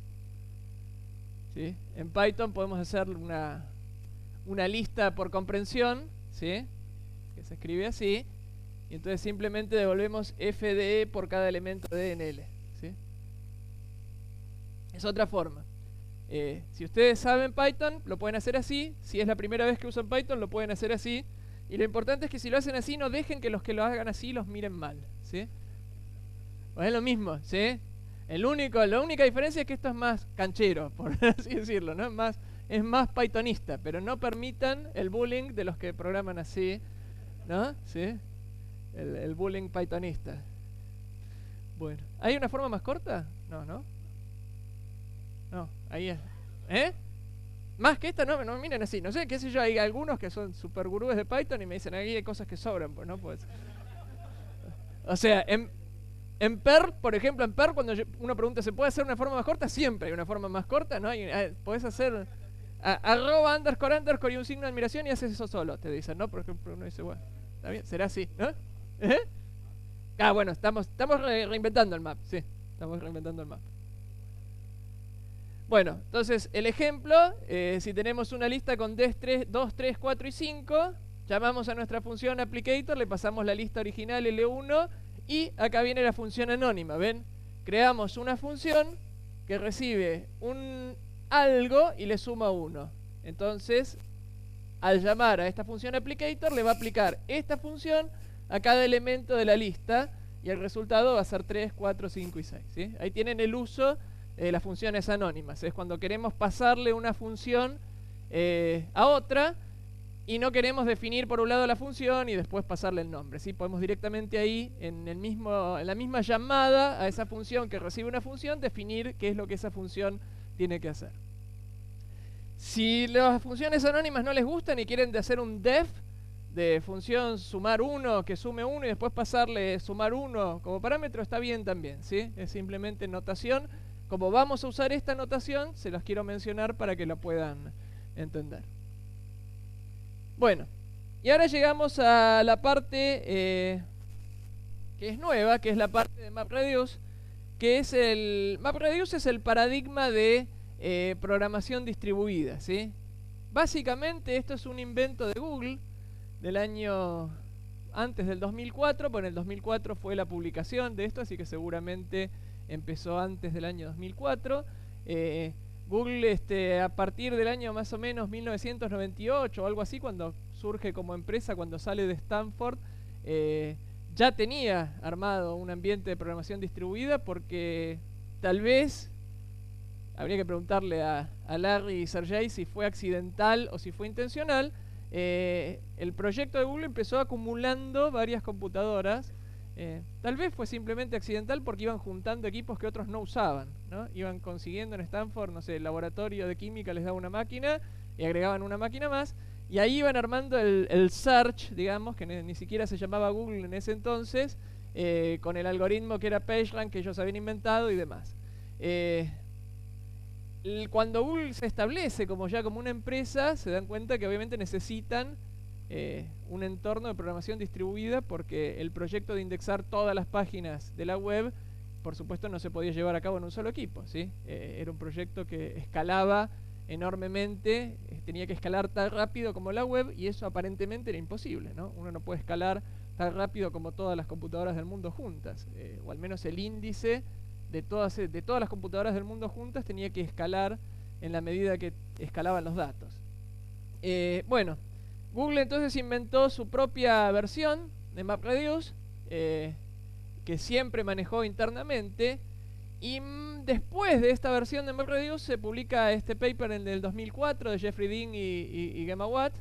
S1: ¿sí? En Python podemos hacer una lista por comprensión, ¿sí? Que se escribe así, y entonces simplemente devolvemos f de e por cada elemento de en L, ¿sí? Es otra forma. Si ustedes saben Python, lo pueden hacer así. Si es la primera vez que usan Python, lo pueden hacer así. Y lo importante es que si lo hacen así, no dejen que los que lo hagan así los miren mal, ¿sí? Pues es lo mismo, ¿sí? La única diferencia es que esto es más canchero, por así decirlo, ¿no? Es más pythonista, pero no permitan el bullying de los que programan así, ¿no? ¿Sí? El bullying pythonista. Bueno, ¿hay una forma más corta? No, ¿no? No, ahí es. ¿Eh? Más que esta, no miren así, no sé, qué sé yo, hay algunos que son super gurúes de Python y me dicen, aquí hay cosas que sobran, pues no, pues. O sea, En Perl, por ejemplo, en Perl, cuando uno pregunta, ¿se puede hacer una forma más corta? Siempre hay una forma más corta, ¿no? Podés hacer arroba, underscore y un signo de admiración y haces eso solo, te dicen, ¿no? Por ejemplo, uno dice, bueno, está bien, será así, ¿no? Bueno, estamos reinventando el map, sí, estamos reinventando el map. Bueno, entonces el ejemplo, si tenemos una lista con 2, 3, 4 y 5, llamamos a nuestra función applicator, le pasamos la lista original L1 y acá viene la función anónima, ¿ven? Creamos una función que recibe un algo y le suma 1. Entonces, al llamar a esta función applicator, le va a aplicar esta función a cada elemento de la lista y el resultado va a ser 3, 4, 5 y 6, ¿sí? Ahí tienen el uso de las funciones anónimas. Es cuando queremos pasarle una función a otra y no queremos definir por un lado la función y después pasarle el nombre, ¿sí? Podemos directamente ahí, en la misma llamada a esa función que recibe una función, definir qué es lo que esa función tiene que hacer. Si las funciones anónimas no les gustan y quieren hacer un def de función sumar 1, que sume 1 y después pasarle sumar 1 como parámetro, está bien también, ¿sí? Es simplemente notación. Como vamos a usar esta notación, se las quiero mencionar para que la puedan entender. Bueno, y ahora llegamos a la parte que es nueva, que es la parte de MapReduce, que MapReduce es el paradigma de programación distribuida, ¿sí? Básicamente esto es un invento de Google del año antes del 2004, porque en el 2004 fue la publicación de esto, así que seguramente empezó antes del año 2004. Google a partir del año más o menos 1998 o algo así, cuando surge como empresa, cuando sale de Stanford, ya tenía armado un ambiente de programación distribuida, porque tal vez habría que preguntarle a Larry y Sergey si fue accidental o si fue intencional. El proyecto de Google empezó acumulando varias computadoras. Tal vez fue simplemente accidental porque iban juntando equipos que otros no usaban, ¿no? Iban consiguiendo en Stanford, no sé, el laboratorio de química les daba una máquina y agregaban una máquina más, y ahí iban armando el search, digamos, que ni siquiera se llamaba Google en ese entonces, con el algoritmo que era PageRank que ellos habían inventado y demás. Cuando Google se establece como una empresa, se dan cuenta que obviamente necesitan un entorno de programación distribuida, porque el proyecto de indexar todas las páginas de la web, por supuesto, no se podía llevar a cabo en un solo equipo, ¿sí? Era un proyecto que escalaba enormemente, tenía que escalar tan rápido como la web, y eso aparentemente era imposible, ¿no? Uno no puede escalar tan rápido como todas las computadoras del mundo juntas, o al menos el índice de todas las computadoras del mundo juntas tenía que escalar en la medida que escalaban los datos. Bueno, Google entonces inventó su propia versión de MapReduce, que siempre manejó internamente, y después de esta versión de MapReduce se publica este paper en el 2004 de Jeffrey Dean y Gemma Watt,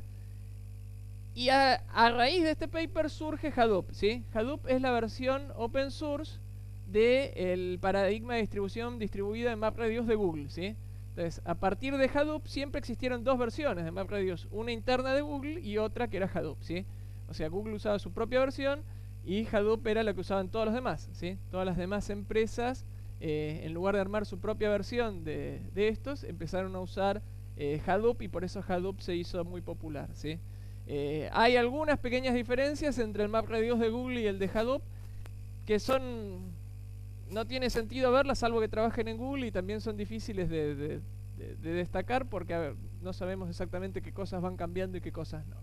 S1: y a raíz de este paper surge Hadoop, ¿sí? Hadoop es la versión open source del paradigma de distribución distribuida en MapReduce de Google, ¿sí? Entonces, a partir de Hadoop siempre existieron dos versiones de MapReduce, una interna de Google y otra que era Hadoop, ¿sí? O sea, Google usaba su propia versión y Hadoop era la que usaban todos los demás, ¿sí? Todas las demás empresas, en lugar de armar su propia versión de estos, empezaron a usar Hadoop, y por eso Hadoop se hizo muy popular, ¿sí? Hay algunas pequeñas diferencias entre el MapReduce de Google y el de Hadoop, que no tiene sentido verlas salvo que trabajen en Google, y también son difíciles de destacar porque no sabemos exactamente qué cosas van cambiando y qué cosas no.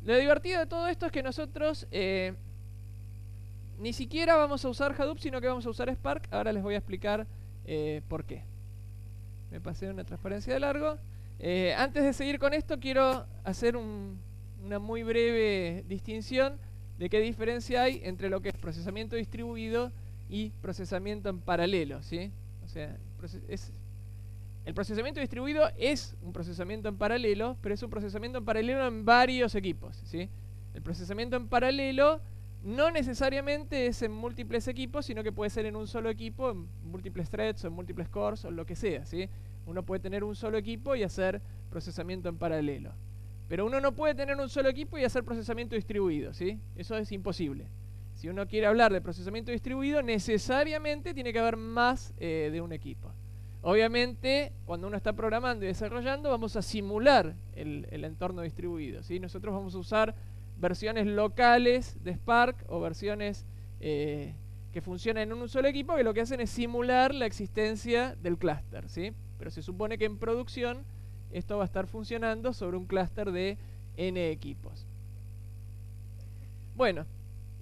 S1: Lo divertido de todo esto es que nosotros ni siquiera vamos a usar Hadoop, sino que vamos a usar Spark. Ahora les voy a explicar por qué. Me pasé una transparencia de largo. Antes de seguir con esto, quiero hacer una muy breve distinción de qué diferencia hay entre lo que es procesamiento distribuido y procesamiento en paralelo, ¿sí? O sea, el procesamiento distribuido es un procesamiento en paralelo, pero es un procesamiento en paralelo en varios equipos, ¿sí? El procesamiento en paralelo no necesariamente es en múltiples equipos, sino que puede ser en un solo equipo, en múltiples threads o en múltiples cores o lo que sea, ¿sí? Uno puede tener un solo equipo y hacer procesamiento en paralelo. Pero uno no puede tener un solo equipo y hacer procesamiento distribuido, ¿sí? Eso es imposible. Si uno quiere hablar de procesamiento distribuido, necesariamente tiene que haber más de un equipo. Obviamente, cuando uno está programando y desarrollando, vamos a simular el entorno distribuido, ¿sí? Nosotros vamos a usar versiones locales de Spark o versiones que funcionan en un solo equipo, que lo que hacen es simular la existencia del clúster, ¿sí? Pero se supone que en producción esto va a estar funcionando sobre un clúster de n equipos. Bueno,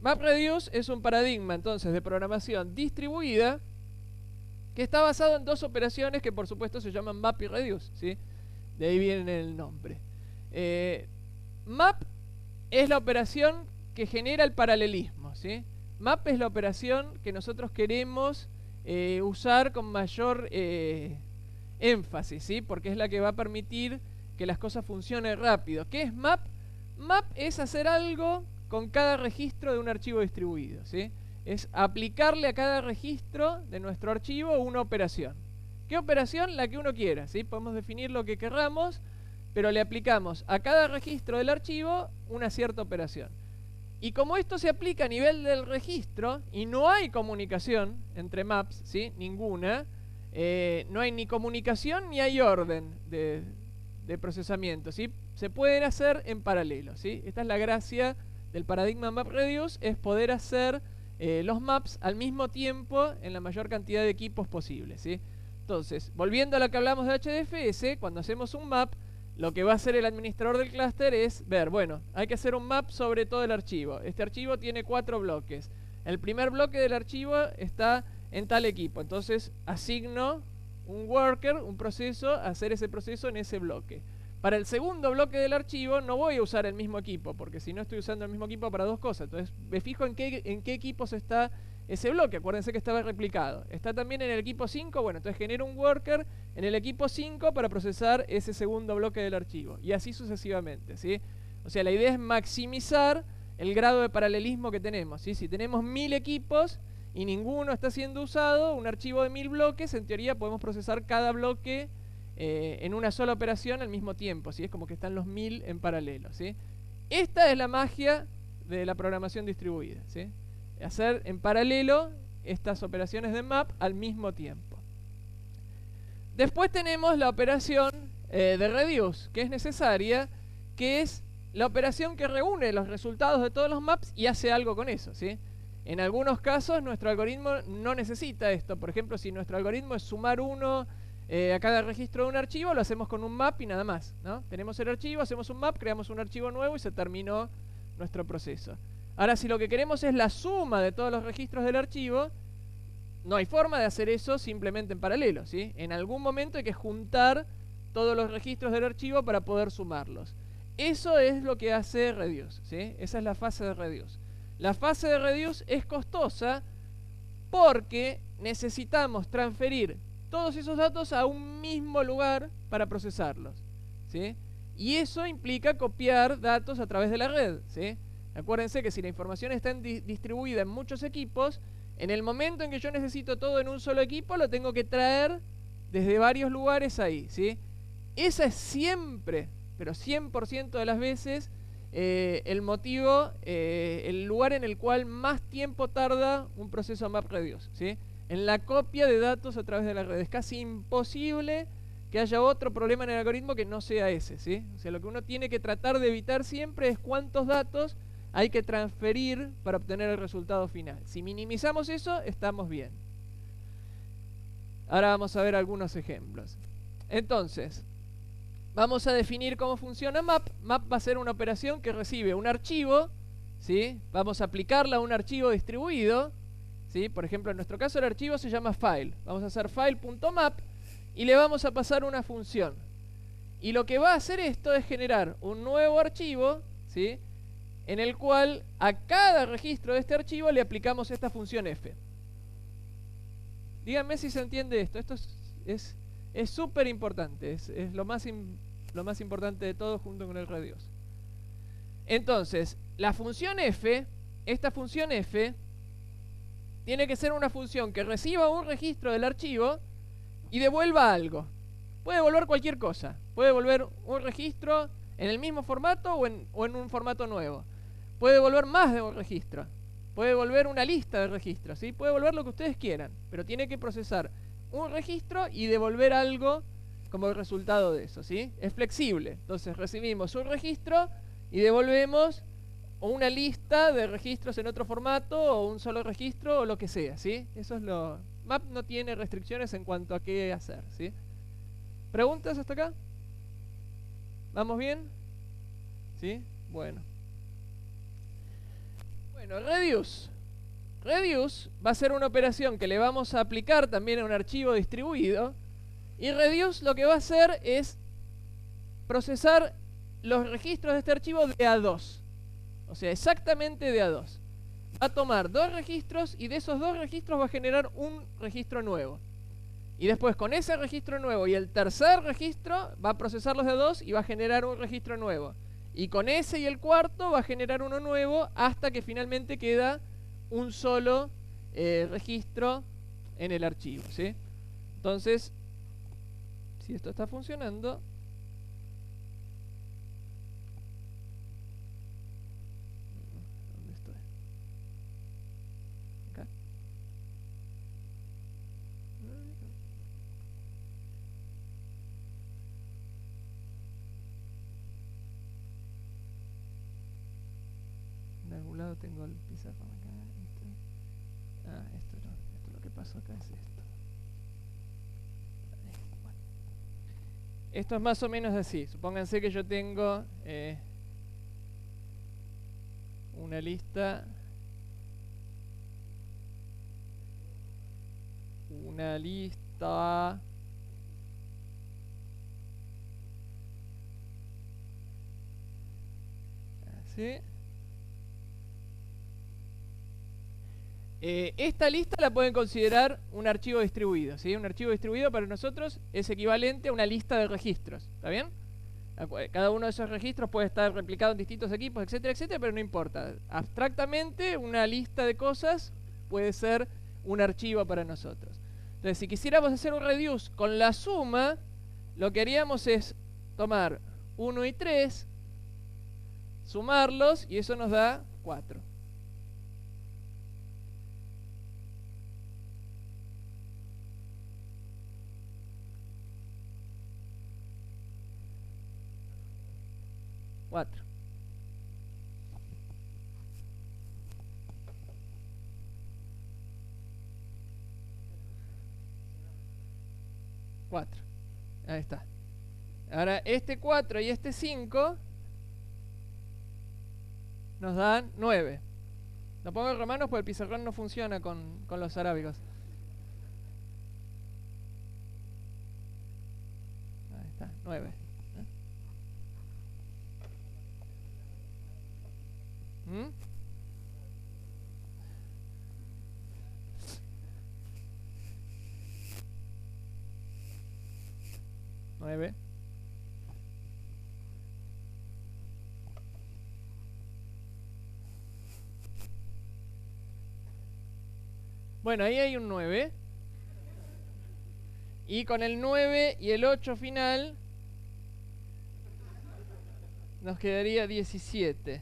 S1: MapReduce es un paradigma entonces de programación distribuida que está basado en dos operaciones que por supuesto se llaman map y reduce, ¿sí? De ahí viene el nombre. Map es la operación que genera el paralelismo, ¿sí? Map es la operación que nosotros queremos usar con mayor énfasis, ¿sí? Porque es la que va a permitir que las cosas funcionen rápido. ¿Qué es map? Map es hacer algo con cada registro de un archivo distribuido, ¿sí? Es aplicarle a cada registro de nuestro archivo una operación. ¿Qué operación? La que uno quiera, ¿sí? Podemos definir lo que querramos, pero le aplicamos a cada registro del archivo una cierta operación. Y como esto se aplica a nivel del registro, y no hay comunicación entre maps, ¿sí? Ninguna, no hay ni comunicación ni hay orden de procesamiento, ¿sí? Se pueden hacer en paralelo, ¿sí? Esta es la gracia del paradigma MapReduce, es poder hacer los maps al mismo tiempo en la mayor cantidad de equipos posible, ¿sí? Entonces, volviendo a lo que hablamos de HDFS, cuando hacemos un map, lo que va a hacer el administrador del clúster es ver, bueno, hay que hacer un map sobre todo el archivo. Este archivo tiene 4 bloques. El primer bloque del archivo está en tal equipo. Entonces, asigno un worker, un proceso, a hacer ese proceso en ese bloque. Para el segundo bloque del archivo no voy a usar el mismo equipo, porque si no estoy usando el mismo equipo para dos cosas. Entonces me fijo en qué equipos está ese bloque. Acuérdense que estaba replicado. Está también en el equipo 5, bueno, entonces genero un worker en el equipo 5 para procesar ese segundo bloque del archivo. Y así sucesivamente, ¿sí? O sea, la idea es maximizar el grado de paralelismo que tenemos, ¿sí? Si tenemos 1000 equipos y ninguno está siendo usado, un archivo de 1000 bloques, en teoría podemos procesar cada bloque en una sola operación al mismo tiempo, ¿sí? Es como que están los 1000 en paralelo, ¿sí? Esta es la magia de la programación distribuida, ¿sí? Hacer en paralelo estas operaciones de map al mismo tiempo. Después tenemos la operación de reduce, que es necesaria, que es la operación que reúne los resultados de todos los maps y hace algo con eso, ¿sí? En algunos casos nuestro algoritmo no necesita esto. Por ejemplo, si nuestro algoritmo es sumar 1 a cada registro de un archivo, lo hacemos con un map y nada más, ¿no? Tenemos el archivo, hacemos un map, creamos un archivo nuevo y se terminó nuestro proceso. Ahora, si lo que queremos es la suma de todos los registros del archivo, no hay forma de hacer eso simplemente en paralelo, ¿sí? En algún momento hay que juntar todos los registros del archivo para poder sumarlos. Eso es lo que hace reduce, ¿sí? Esa es la fase de reduce. La fase de reduce es costosa porque necesitamos transferir todos esos datos a un mismo lugar para procesarlos, ¿sí? Y eso implica copiar datos a través de la red, ¿sí? Acuérdense que si la información está distribuida en muchos equipos, en el momento en que yo necesito todo en un solo equipo, lo tengo que traer desde varios lugares ahí, ¿sí? Esa es siempre, pero 100% de las veces, el motivo, el lugar en el cual más tiempo tarda un proceso MapReduce, ¿sí? En la copia de datos a través de la red. Es casi imposible que haya otro problema en el algoritmo que no sea ese, ¿sí? O sea, lo que uno tiene que tratar de evitar siempre es cuántos datos hay que transferir para obtener el resultado final. Si minimizamos eso, estamos bien. Ahora vamos a ver algunos ejemplos. Entonces, vamos a definir cómo funciona map. Map va a ser una operación que recibe un archivo, ¿sí? Vamos a aplicarla a un archivo distribuido, ¿sí? Por ejemplo, en nuestro caso el archivo se llama file. Vamos a hacer file.map y le vamos a pasar una función. Y lo que va a hacer esto es generar un nuevo archivo, ¿sí? En el cual a cada registro de este archivo le aplicamos esta función f. Díganme si se entiende esto. Esto es súper importante. Es lo más importante de todo junto con el reduce. Entonces, la función f, esta función f, tiene que ser una función que reciba un registro del archivo y devuelva algo. Puede devolver cualquier cosa. Puede devolver un registro en el mismo formato o en un formato nuevo. Puede devolver más de un registro. puede devolver una lista de registros, ¿sí? Puede devolver lo que ustedes quieran, pero tiene que procesar un registro y devolver algo como el resultado de eso, ¿sí? Es flexible. Entonces recibimos un registro y devolvemos o una lista de registros en otro formato o un solo registro o lo que sea, ¿sí? Eso es lo... MAP no tiene restricciones en cuanto a qué hacer, ¿sí? ¿Preguntas hasta acá? ¿Vamos bien? ¿Sí? Bueno. Bueno, reduce. Reduce va a ser una operación que le vamos a aplicar también a un archivo distribuido. Y reduce lo que va a hacer es procesar los registros de este archivo de a 2. O sea, exactamente de a 2. Va a tomar 2 registros y de esos 2 registros va a generar un registro nuevo. Y después con ese registro nuevo y el tercer registro va a procesarlos de a 2 y va a generar un registro nuevo. Y con ese y el cuarto va a generar uno nuevo hasta que finalmente queda un solo registro en el archivo, ¿sí? Entonces, si esto está funcionando, ¿dónde estoy? Acá. En algún lado tengo el pizarrón acá. Esto no. Esto lo que pasó acá es esto. Bueno. Esto es más o menos así. Supónganse que yo tengo una lista. Una lista. Así. Esta lista la pueden considerar un archivo distribuido, ¿sí? Un archivo distribuido para nosotros es equivalente a una lista de registros, ¿está bien? Cada uno de esos registros puede estar replicado en distintos equipos, etcétera, etcétera, pero no importa. Abstractamente, una lista de cosas puede ser un archivo para nosotros. Entonces, si quisiéramos hacer un reduce con la suma, lo que haríamos es tomar 1 y 3, sumarlos, y eso nos da 4. Cuatro. Ahí está. Ahora este 4 y este 5 nos dan 9. Lo pongo en romanos porque el pizarrón no funciona con los arábigos. Ahí está, 9. ¿Mm? Bueno, ahí hay un 9. Y con el 9 y el 8 final nos quedaría 17.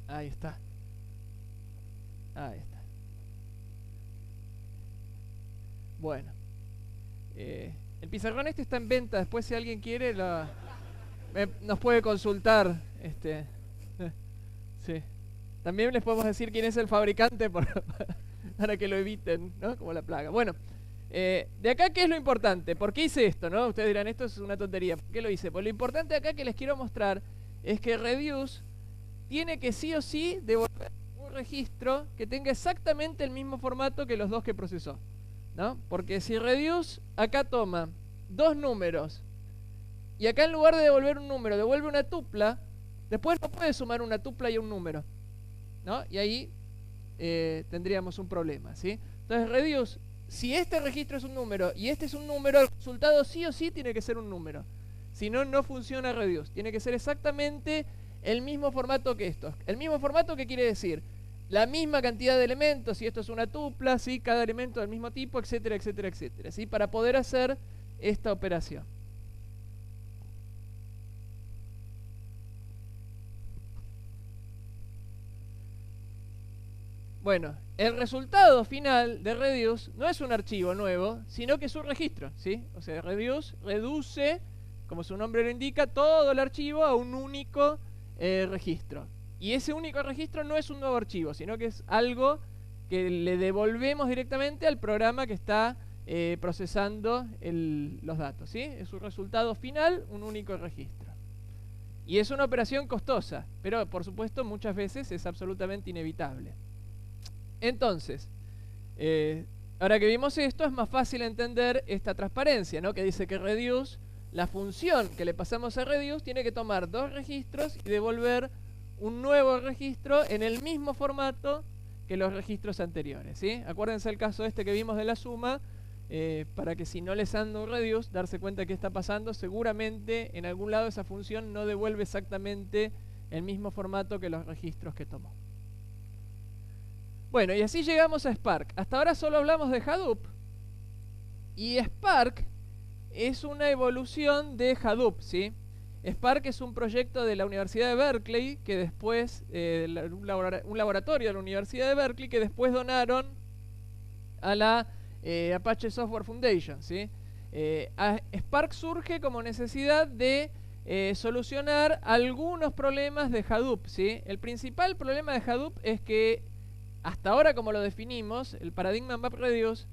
S1: Ahí está. Ahí está. Bueno. El pizarrón este está en venta. Después si alguien quiere nos puede consultar. Sí. También les podemos decir quién es el fabricante para que lo eviten, ¿no? Como la plaga. Bueno. De acá, ¿qué es lo importante? ¿Por qué hice esto, no? Ustedes dirán, esto es una tontería. ¿Por qué lo hice? Pues lo importante acá que les quiero mostrar es que reduce tiene que sí o sí devolver un registro que tenga exactamente el mismo formato que los dos que procesó, ¿no? Porque si reduce acá toma 2 números y acá en lugar de devolver un número devuelve una tupla, después no puede sumar una tupla y un número, ¿no? Y ahí tendríamos un problema, ¿sí? Entonces reduce, si este registro es un número y este es un número, el resultado sí o sí tiene que ser un número. Si no, no funciona reduce. Tiene que ser exactamente el mismo formato que estos. El mismo formato, ¿qué quiere decir? La misma cantidad de elementos, si esto es una tupla, ¿sí? Cada elemento del mismo tipo, etcétera, etcétera, etcétera, ¿sí? Para poder hacer esta operación. Bueno, el resultado final de reduce no es un archivo nuevo, sino que es un registro, ¿sí? O sea, reduce, como su nombre lo indica, todo el archivo a un único registro. Y ese único registro no es un nuevo archivo, sino que es algo que le devolvemos directamente al programa que está procesando los datos, ¿sí? Es un resultado final, un único registro. Y es una operación costosa, pero por supuesto muchas veces es absolutamente inevitable. Entonces, ahora que vimos esto, es más fácil entender esta transparencia, ¿no? Que dice que reduce, la función que le pasamos a reduce, tiene que tomar dos registros y devolver un nuevo registro en el mismo formato que los registros anteriores, ¿sí? Acuérdense el caso este que vimos de la suma, para que si no les anda un reduce, darse cuenta de qué está pasando. Seguramente en algún lado esa función no devuelve exactamente el mismo formato que los registros que tomó. Bueno, y así llegamos a Spark. Hasta ahora solo hablamos de Hadoop. Y Spark es una evolución de Hadoop, ¿sí? Spark es un proyecto de la Universidad de Berkeley, que después, un laboratorio de la Universidad de Berkeley, que después donaron a la Apache Software Foundation, ¿sí? Spark surge como necesidad de solucionar algunos problemas de Hadoop, ¿sí? El principal problema de Hadoop es que hasta ahora, como lo definimos, el paradigma MapReduce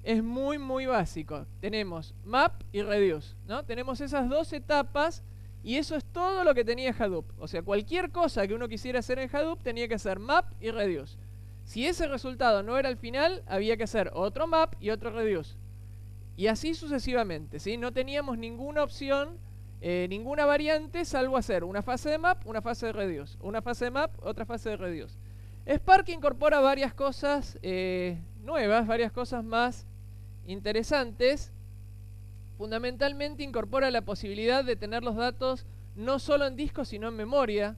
S1: es muy básico. Tenemos map y reduce, ¿no? Tenemos esas dos etapas y eso es todo lo que tenía Hadoop. O sea, cualquier cosa que uno quisiera hacer en Hadoop tenía que hacer map y reduce. Si ese resultado no era el final, había que hacer otro map y otro reduce. Y así sucesivamente, ¿sí? No teníamos ninguna opción, ninguna variante, salvo hacer una fase de map, una fase de reduce. Una fase de map, otra fase de reduce. Spark incorpora varias cosas nuevas, varias cosas más interesantes. Fundamentalmente incorpora la posibilidad de tener los datos no solo en disco, sino en memoria.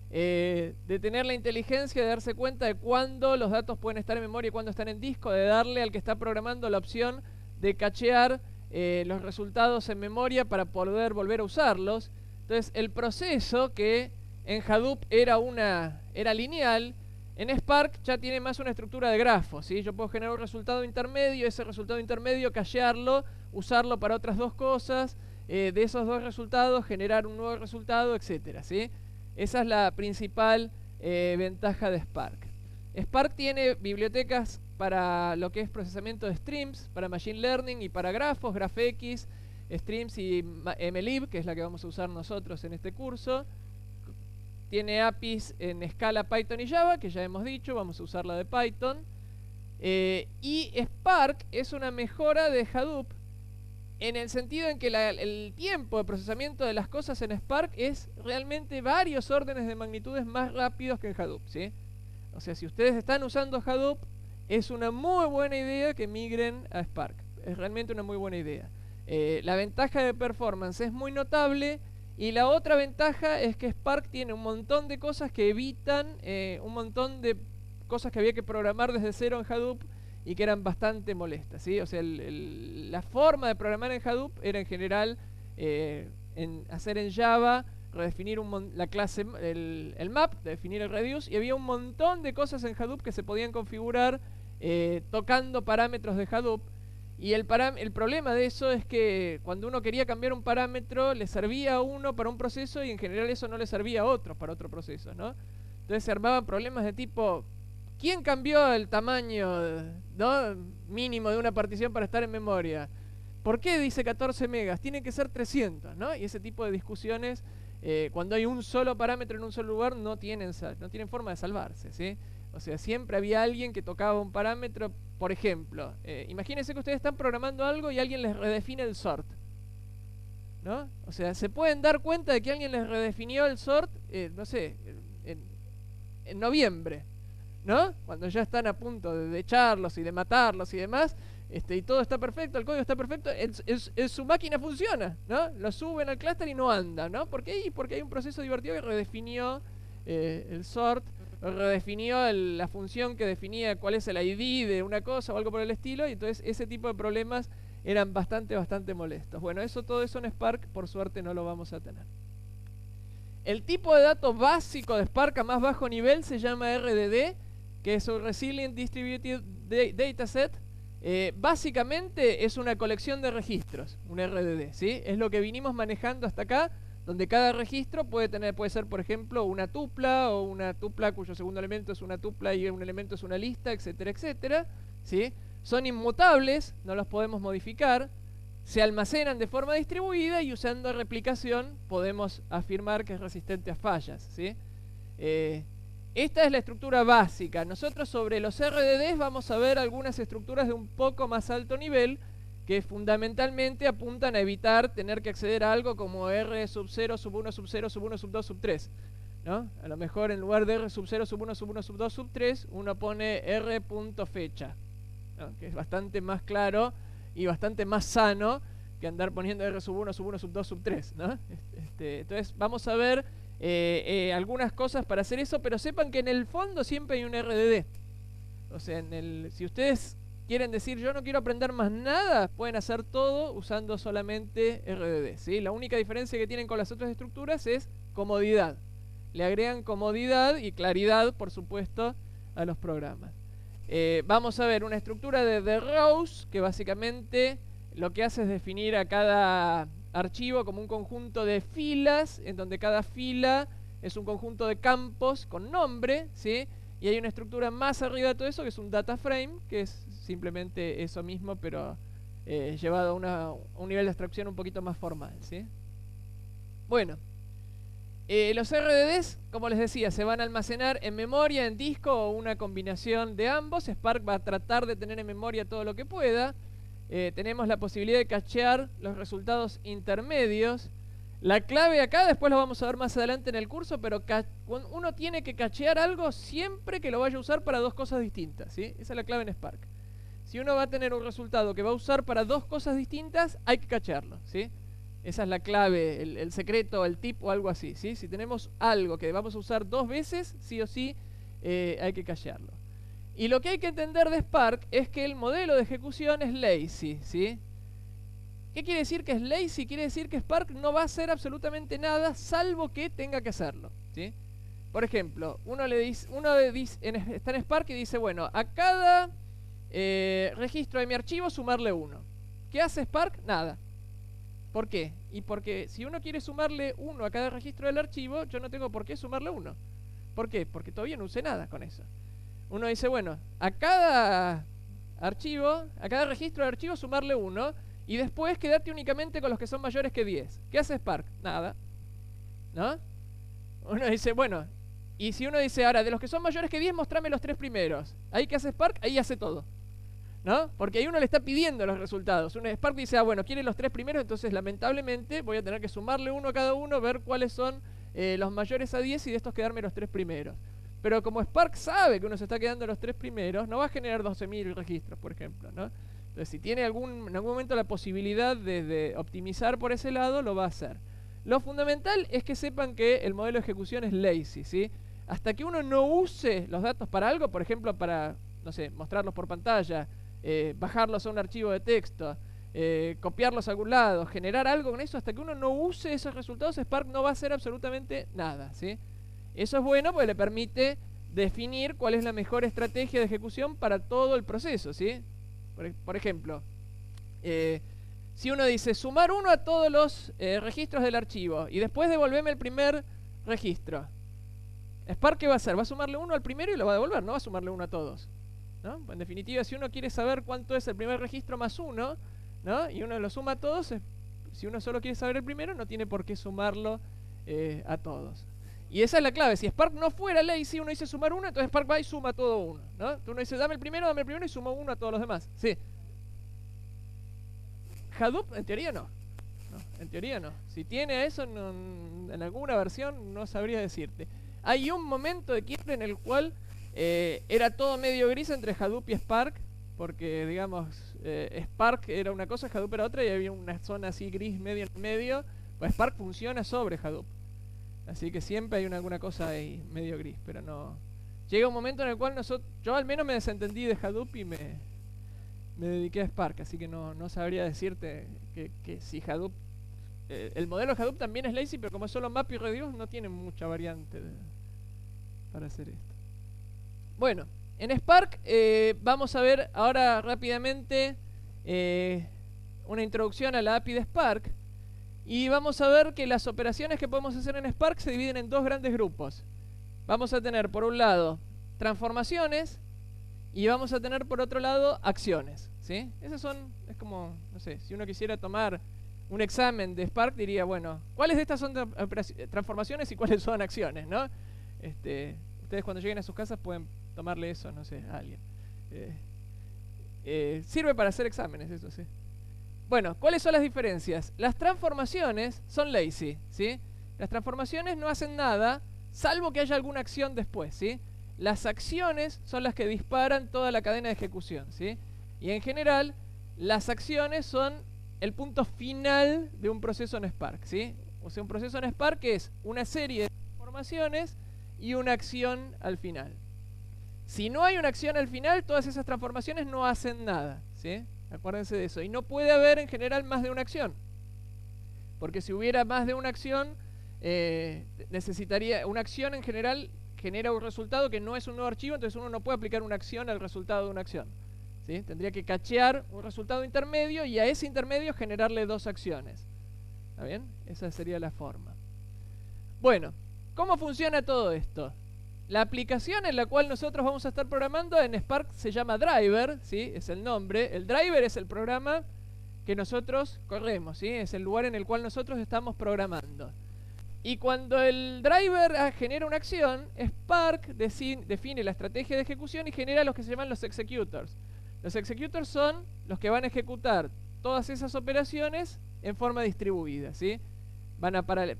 S1: De tener la inteligencia de darse cuenta de cuándo los datos pueden estar en memoria y cuándo están en disco, de darle al que está programando la opción de cachear los resultados en memoria para poder volver a usarlos. Entonces el proceso que en Hadoop era lineal, en Spark ya tiene más una estructura de grafos, ¿sí? Yo puedo generar un resultado intermedio, ese resultado intermedio cachearlo, usarlo para otras dos cosas, de esos dos resultados generar un nuevo resultado, etcétera, ¿sí? Esa es la principal ventaja de Spark. Spark tiene bibliotecas para lo que es procesamiento de streams, para machine learning y para grafos, GraphX, streams y MLib, que es la que vamos a usar nosotros en este curso. Tiene APIs en Scala, Python y Java, que ya hemos dicho, vamos a usar la de Python. Y Spark es una mejora de Hadoop en el sentido en que el tiempo de procesamiento de las cosas en Spark es realmente varios órdenes de magnitudes más rápidos que en Hadoop, ¿sí? O sea, si ustedes están usando Hadoop, es una muy buena idea que migren a Spark. Es realmente una muy buena idea. La ventaja de performance es muy notable. Y la otra ventaja es que Spark tiene un montón de cosas que evitan un montón de cosas que había que programar desde cero en Hadoop y que eran bastante molestas, ¿sí? O sea, la forma de programar en Hadoop era en general hacer en Java, redefinir la clase, el map, definir el reduce, y había un montón de cosas en Hadoop que se podían configurar tocando parámetros de Hadoop. Y el problema de eso es que cuando uno quería cambiar un parámetro, le servía a uno para un proceso y en general eso no le servía a otro para otro proceso, ¿no? Entonces se armaban problemas de tipo, ¿quién cambió el tamaño, ¿no?, mínimo de una partición para estar en memoria? ¿Por qué dice 14 megas? Tiene que ser 300, ¿no? Y ese tipo de discusiones, cuando hay un solo parámetro en un solo lugar, no tienen forma de salvarse, ¿sí? O sea, siempre había alguien que tocaba un parámetro. Por ejemplo, imagínense que ustedes están programando algo y alguien les redefine el sort, ¿no? O sea, se pueden dar cuenta de que alguien les redefinió el sort, no sé, en noviembre, ¿no? Cuando ya están a punto de echarlos y de matarlos y demás, y todo está perfecto, el código está perfecto, su máquina funciona, ¿no? Lo suben al clúster y no anda, ¿no? ¿Por qué? Porque hay un proceso divertido que redefinió el sort, redefinió la función que definía cuál es el ID de una cosa o algo por el estilo, y entonces ese tipo de problemas eran bastante molestos. Bueno, todo eso en Spark por suerte no lo vamos a tener. El tipo de datos básico de Spark a más bajo nivel se llama RDD, que es un Resilient Distributed Dataset. Básicamente es una colección de registros, un RDD, ¿sí? Es lo que vinimos manejando hasta acá, donde cada registro puede ser, por ejemplo, una tupla, o una tupla cuyo segundo elemento es una tupla y un elemento es una lista, etcétera, etcétera, ¿sí? Son inmutables, no los podemos modificar, se almacenan de forma distribuida y usando replicación podemos afirmar que es resistente a fallas, ¿sí? Esta es la estructura básica. Nosotros sobre los RDDs vamos a ver algunas estructuras de un poco más alto nivel que fundamentalmente apuntan a evitar tener que acceder a algo como R sub 0, sub 1, sub 0, sub 1, sub 2, sub 3, ¿no? A lo mejor en lugar de R sub 0, sub 1, sub 1, sub 2, sub 3, uno pone R punto fecha, ¿no? Que es bastante más claro y bastante más sano que andar poniendo R sub 1, sub 1, sub 2, sub 3, ¿no? Entonces vamos a ver algunas cosas para hacer eso, pero sepan que en el fondo siempre hay un RDD. O sea, si ustedes quieren decir yo no quiero aprender más nada, pueden hacer todo usando solamente RDD, ¿sí? La única diferencia que tienen con las otras estructuras es comodidad. Le agregan comodidad y claridad, por supuesto, a los programas. Vamos a ver una estructura de rows que básicamente lo que hace es definir a cada archivo como un conjunto de filas, en donde cada fila es un conjunto de campos con nombre, ¿sí? Y hay una estructura más arriba de todo eso que es un data frame, que es simplemente eso mismo, pero llevado a un nivel de abstracción un poquito más formal, ¿sí? Bueno, los RDDs, como les decía, se van a almacenar en memoria, en disco o una combinación de ambos. Spark va a tratar de tener en memoria todo lo que pueda. Tenemos la posibilidad de cachear los resultados intermedios. La clave acá, después lo vamos a ver más adelante en el curso, pero uno tiene que cachear algo siempre que lo vaya a usar para dos cosas distintas, ¿sí? Esa es la clave en Spark. Si uno va a tener un resultado que va a usar para dos cosas distintas, hay que cachearlo, ¿sí? Esa es la clave, el secreto, el tip o algo así, ¿sí? Si tenemos algo que vamos a usar dos veces, sí o sí hay que cachearlo. Y lo que hay que entender de Spark es que el modelo de ejecución es lazy, ¿sí? ¿Qué quiere decir que es lazy? Quiere decir que Spark no va a hacer absolutamente nada salvo que tenga que hacerlo, ¿sí? Por ejemplo, está en Spark y dice, bueno, a cada registro de mi archivo sumarle 1. ¿Qué hace Spark? Nada. ¿Por qué? Y porque si uno quiere sumarle 1 a cada registro del archivo, yo no tengo por qué sumarle 1. ¿Por qué? Porque todavía no usé nada con eso. Uno dice, bueno, a cada registro de archivo sumarle 1 y después quedarte únicamente con los que son mayores que 10. ¿Qué hace Spark? Nada, ¿no? Uno dice, bueno, y si uno dice, ahora, de los que son mayores que 10, mostrame los 3 primeros. ¿Ahí qué hace Spark? Ahí hace todo, ¿no? Porque ahí uno le está pidiendo los resultados. Spark dice, bueno, quiere los 3 primeros, entonces lamentablemente voy a tener que sumarle 1 a cada uno, ver cuáles son los mayores a 10 y de estos quedarme los 3 primeros. Pero como Spark sabe que uno se está quedando los 3 primeros, no va a generar 12.000 registros, por ejemplo, ¿no? Entonces, si tiene en algún momento la posibilidad de optimizar por ese lado, lo va a hacer. Lo fundamental es que sepan que el modelo de ejecución es lazy, ¿sí? Hasta que uno no use los datos para algo, por ejemplo, para, no sé, mostrarlos por pantalla, bajarlos a un archivo de texto, copiarlos a algún lado, generar algo con eso, hasta que uno no use esos resultados, Spark no va a hacer absolutamente nada, ¿sí? Eso es bueno porque le permite definir cuál es la mejor estrategia de ejecución para todo el proceso, ¿sí? Por ejemplo, si uno dice sumar 1 a todos los registros del archivo y después devolverme el primer registro, Spark ¿qué va a hacer? Va a sumarle 1 al primero y lo va a devolver, no va a sumarle 1 a todos, ¿no? En definitiva, si uno quiere saber cuánto es el primer registro más 1, ¿no? Y uno lo suma a todos, si uno solo quiere saber el primero, no tiene por qué sumarlo a todos. Y esa es la clave. Si Spark no fuera lazy, uno dice sumar 1, entonces Spark va y suma todo 1, ¿no? Entonces uno dice dame el primero y sumo 1 a todos los demás. Sí. Hadoop, en teoría no. En teoría no. Si tiene eso en alguna versión, no sabría decirte. Hay un momento de quiebre en el cual era todo medio gris entre Hadoop y Spark, porque, digamos, Spark era una cosa, Hadoop era otra, y había una zona así gris medio en medio. Pues Spark funciona sobre Hadoop. Así que siempre hay alguna cosa ahí medio gris, pero no. Llega un momento en el cual yo al menos me desentendí de Hadoop y me dediqué a Spark, así que no sabría decirte que si Hadoop... el modelo de Hadoop también es lazy, pero como es solo map y reduce, no tiene mucha variante para hacer esto. Bueno, en Spark vamos a ver ahora rápidamente una introducción a la API de Spark. Y vamos a ver que las operaciones que podemos hacer en Spark se dividen en dos grandes grupos. Vamos a tener por un lado transformaciones y vamos a tener por otro lado acciones, ¿sí? Esas es como, no sé, si uno quisiera tomar un examen de Spark diría, bueno, ¿cuáles de estas son transformaciones y cuáles son acciones, ¿no? Ustedes cuando lleguen a sus casas pueden tomarle eso, no sé, a alguien. Sirve para hacer exámenes, eso sí. Bueno, ¿cuáles son las diferencias? Las transformaciones son lazy, ¿sí? Las transformaciones no hacen nada, salvo que haya alguna acción después, ¿sí? Las acciones son las que disparan toda la cadena de ejecución, ¿sí? Y en general, las acciones son el punto final de un proceso en Spark, ¿sí? O sea, un proceso en Spark es una serie de transformaciones y una acción al final. Si no hay una acción al final, todas esas transformaciones no hacen nada, ¿sí? Acuérdense de eso. Y no puede haber en general más de una acción. Porque si hubiera más de una acción, necesitaría... Una acción en general genera un resultado que no es un nuevo archivo, entonces uno no puede aplicar una acción al resultado de una acción, ¿sí? Tendría que cachear un resultado intermedio y a ese intermedio generarle dos acciones. ¿Está bien? Esa sería la forma. Bueno, ¿cómo funciona todo esto? La aplicación en la cual nosotros vamos a estar programando en Spark se llama Driver, ¿sí? Es el nombre. El driver es el programa que nosotros corremos, ¿sí? Es el lugar en el cual nosotros estamos programando. Y cuando el driver genera una acción, Spark define la estrategia de ejecución y genera los que se llaman los executors. Los executors son los que van a ejecutar todas esas operaciones en forma distribuida, ¿sí?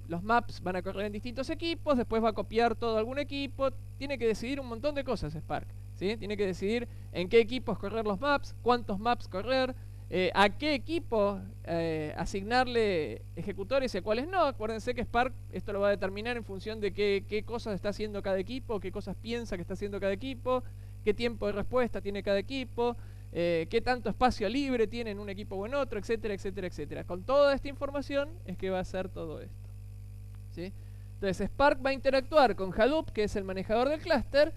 S1: Los maps van a correr en distintos equipos, después va a copiar todo a algún equipo. Tiene que decidir un montón de cosas Spark, ¿sí? Tiene que decidir en qué equipos correr los maps, cuántos maps correr, a qué equipo asignarle ejecutores y a cuáles no. Acuérdense que Spark esto lo va a determinar en función de qué cosas está haciendo cada equipo, qué cosas piensa que está haciendo cada equipo, qué tiempo de respuesta tiene cada equipo, qué tanto espacio libre tiene en un equipo o en otro, etcétera, etcétera, etcétera. Con toda esta información es que va a hacer todo esto, ¿sí? Entonces Spark va a interactuar con Hadoop, que es el manejador del clúster,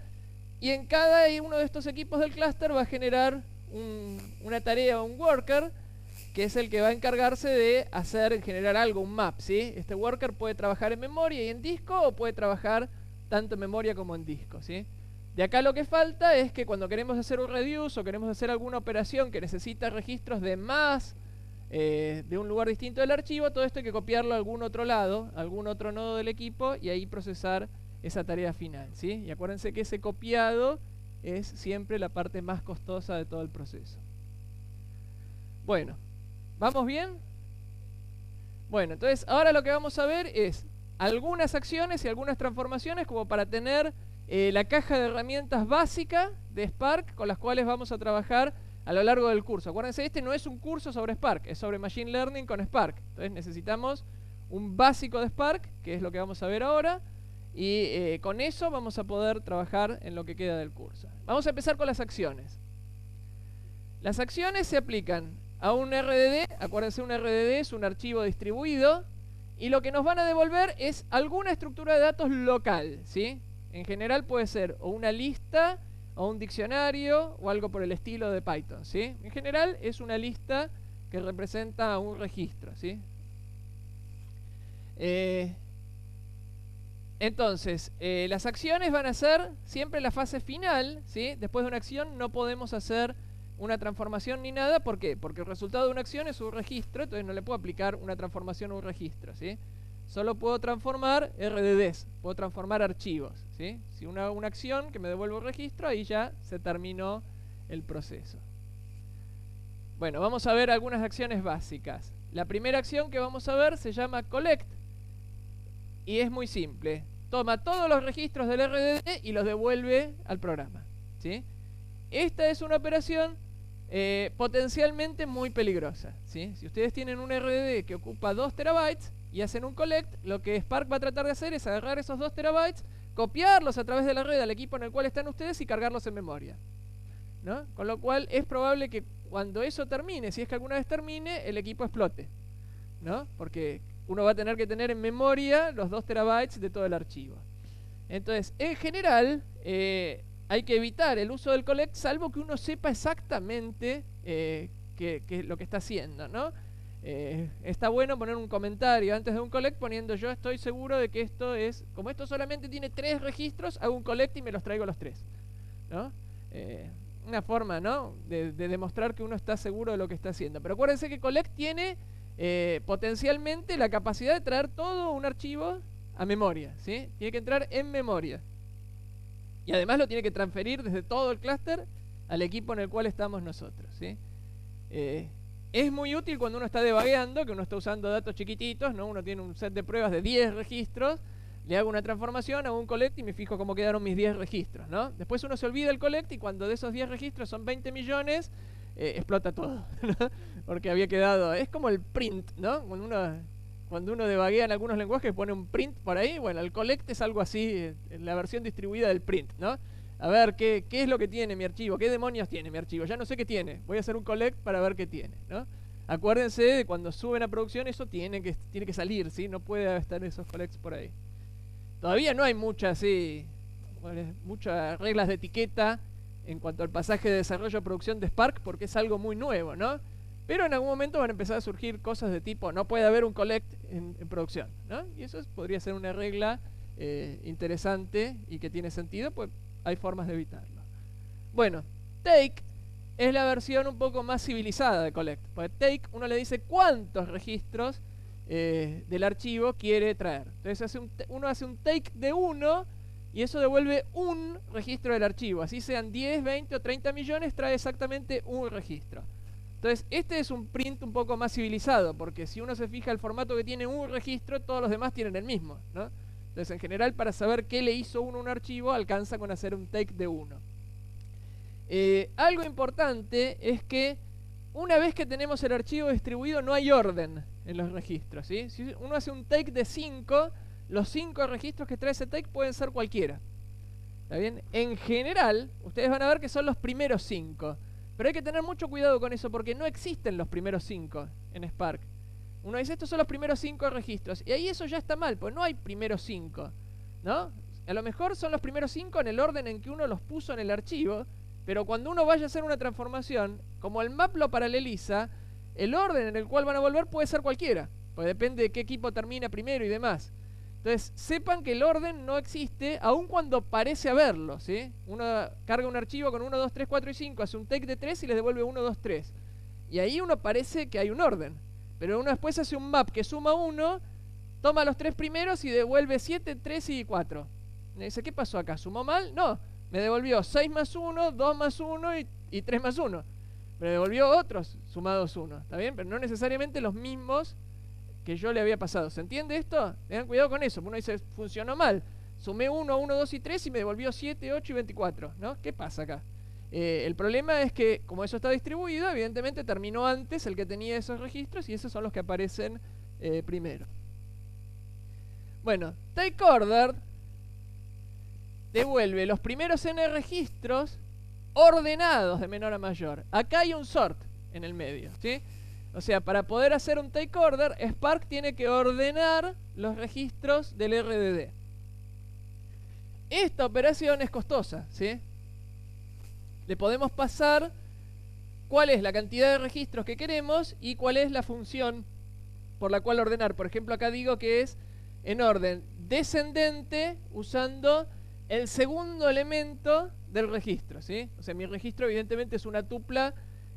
S1: y en cada uno de estos equipos del clúster va a generar una tarea o un worker, que es el que va a encargarse de generar algo, un map, ¿sí? Este worker puede trabajar en memoria y en disco, o puede trabajar tanto en memoria como en disco, ¿sí? De acá lo que falta es que cuando queremos hacer un reduce o queremos hacer alguna operación que necesita registros de más de un lugar distinto del archivo, todo esto hay que copiarlo a algún otro lado, algún otro nodo del equipo, y ahí procesar esa tarea final, ¿sí? Y acuérdense que ese copiado es siempre la parte más costosa de todo el proceso. Bueno, ¿vamos bien? Bueno, entonces ahora lo que vamos a ver es algunas acciones y algunas transformaciones como para tener la caja de herramientas básica de Spark con las cuales vamos a trabajar a lo largo del curso. Acuérdense, este no es un curso sobre Spark, es sobre Machine Learning con Spark. Entonces necesitamos un básico de Spark, que es lo que vamos a ver ahora, y con eso vamos a poder trabajar en lo que queda del curso. Vamos a empezar con las acciones. Las acciones se aplican a un RDD. Acuérdense, un RDD es un archivo distribuido, y lo que nos van a devolver es alguna estructura de datos local, ¿sí? En general puede ser o una lista, o un diccionario, o algo por el estilo de Python, ¿sí? En general es una lista que representa un registro, ¿sí? Entonces, las acciones van a ser siempre la fase final, ¿sí? Después de una acción no podemos hacer una transformación ni nada. ¿Por qué? Porque el resultado de una acción es un registro, entonces no le puedo aplicar una transformación a un registro, ¿sí? Solo puedo transformar RDDs, puedo transformar archivos, ¿sí? Si una acción que me devuelve un registro, ahí ya se terminó el proceso. Bueno, vamos a ver algunas acciones básicas. La primera acción que vamos a ver se llama collect, y es muy simple. Toma todos los registros del RDD y los devuelve al programa, ¿sí? Esta es una operación potencialmente muy peligrosa, ¿sí? Si ustedes tienen un RDD que ocupa 2 terabytes y hacen un collect, lo que Spark va a tratar de hacer es agarrar esos 2 terabytes, copiarlos a través de la red al equipo en el cual están ustedes y cargarlos en memoria, ¿no? Con lo cual es probable que cuando eso termine, si es que alguna vez termine, el equipo explote, ¿no? Porque uno va a tener que tener en memoria los 2 terabytes de todo el archivo. Entonces, en general, hay que evitar el uso del collect salvo que uno sepa exactamente qué es lo que está haciendo, ¿no? Está bueno poner un comentario antes de un collect poniendo yo estoy seguro de que esto es, como esto solamente tiene 3 registros, hago un collect y me los traigo los 3, ¿no? Una forma, ¿no? de demostrar que uno está seguro de lo que está haciendo. Pero acuérdense que collect tiene potencialmente la capacidad de traer todo un archivo a memoria, ¿sí? Tiene que entrar en memoria. Y además lo tiene que transferir desde todo el clúster al equipo en el cual estamos nosotros, ¿sí? Es muy útil cuando uno está debugueando, que uno está usando datos chiquititos, ¿no? Uno tiene un set de pruebas de 10 registros, le hago una transformación, hago un collect y me fijo cómo quedaron mis 10 registros, ¿no? Después uno se olvida el collect y cuando de esos 10 registros son 20 millones, explota todo, ¿no? Porque había quedado, es como el print, ¿no? Cuando uno debuguea en algunos lenguajes pone un print por ahí, bueno, el collect es algo así, la versión distribuida del print, ¿no? A ver, ¿qué es lo que tiene mi archivo? ¿Qué demonios tiene mi archivo? Ya no sé qué tiene. Voy a hacer un collect para ver qué tiene, ¿no? Acuérdense de cuando suben a producción eso tiene que salir, ¿sí? No puede estar esos collects por ahí. Todavía no hay muchas reglas de etiqueta en cuanto al pasaje de desarrollo a producción de Spark porque es algo muy nuevo, ¿no? Pero en algún momento van a empezar a surgir cosas de tipo no puede haber un collect en producción, ¿no? Y eso podría ser una regla interesante y que tiene sentido, pues hay formas de evitarlo. Bueno, take es la versión un poco más civilizada de collect. Porque take uno le dice cuántos registros del archivo quiere traer. Entonces uno hace un take de 1 y eso devuelve un registro del archivo. Así sean 10, 20 o 30 millones, trae exactamente un registro. Entonces este es un print un poco más civilizado, porque si uno se fija el formato que tiene un registro, todos los demás tienen el mismo, ¿no? Entonces en general para saber qué le hizo uno a un archivo, alcanza con hacer un take de 1. Algo importante es que una vez que tenemos el archivo distribuido no hay orden en los registros, ¿sí? Si uno hace un take de 5, los 5 registros que trae ese take pueden ser cualquiera. ¿Está bien? En general, ustedes van a ver que son los primeros 5. Pero hay que tener mucho cuidado con eso porque no existen los primeros 5 en Spark. Uno dice, estos son los primeros 5 registros. Y ahí eso ya está mal, pues no hay primeros 5, ¿no? A lo mejor son los primeros 5 en el orden en que uno los puso en el archivo, pero cuando uno vaya a hacer una transformación, como el map lo paraleliza, el orden en el cual van a volver puede ser cualquiera, pues depende de qué equipo termina primero y demás. Entonces, sepan que el orden no existe, aun cuando parece haberlo, ¿sí? Uno carga un archivo con 1, 2, 3, 4 y 5, hace un take de 3 y les devuelve 1, 2, 3. Y ahí uno parece que hay un orden. Pero uno después hace un map que suma 1, toma los 3 primeros y devuelve 7, 3 y 4. Y dice, ¿qué pasó acá? ¿Sumó mal? No, me devolvió 6 más 1, 2 más 1 y 3 más 1. Me devolvió otros sumados 1, ¿está bien? Pero no necesariamente los mismos que yo le había pasado. ¿Se entiende esto? Tengan cuidado con eso. Uno dice, funcionó mal. Sumé 1, 1, 2 y 3 y me devolvió 7, 8 y 24, ¿no? ¿Qué pasa acá? El problema es que, como eso está distribuido, evidentemente terminó antes el que tenía esos registros y esos son los que aparecen primero. Bueno, take order devuelve los primeros n registros ordenados de menor a mayor. Acá hay un sort en el medio, ¿sí? O sea, para poder hacer un take order, Spark tiene que ordenar los registros del RDD. Esta operación es costosa, ¿sí? Le podemos pasar cuál es la cantidad de registros que queremos y cuál es la función por la cual ordenar. Por ejemplo, acá digo que es en orden descendente usando el segundo elemento del registro, ¿sí? O sea, mi registro evidentemente es una tupla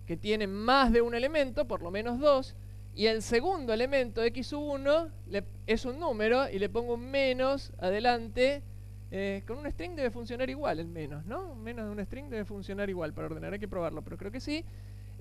S1: que tiene más de un elemento, por lo menos 2, y el segundo elemento de x1 es un número y le pongo un menos adelante. Con un string debe funcionar igual el menos, ¿no? Menos de un string debe funcionar igual para ordenar, hay que probarlo, pero creo que sí.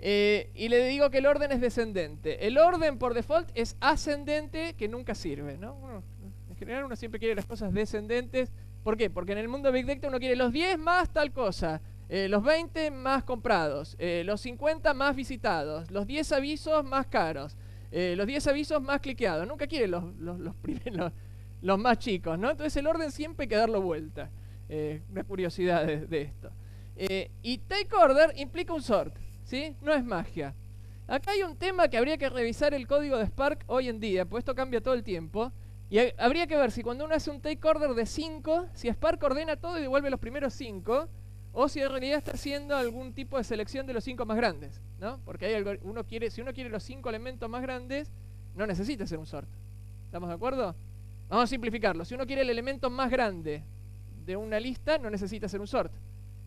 S1: Y le digo que el orden es descendente. El orden por default es ascendente, que nunca sirve, ¿no? En general uno siempre quiere las cosas descendentes. ¿Por qué? Porque en el mundo de Big Data uno quiere los 10 más tal cosa, los 20 más comprados, los 50 más visitados, los 10 avisos más caros, los 10 avisos más cliqueados. Nunca quiere los primeros, los más chicos, ¿no? Entonces el orden siempre hay que darlo vuelta. Una curiosidad de esto. Y take order implica un sort, ¿sí? No es magia. Acá hay un tema que habría que revisar el código de Spark hoy en día, pues esto cambia todo el tiempo. Y habría que ver si cuando uno hace un take order de 5, si Spark ordena todo y devuelve los primeros 5, o si en realidad está haciendo algún tipo de selección de los 5 más grandes, ¿no? Porque hay si uno quiere los 5 elementos más grandes, no necesita hacer un sort. ¿Estamos de acuerdo? Vamos a simplificarlo. Si uno quiere el elemento más grande de una lista, no necesita hacer un sort.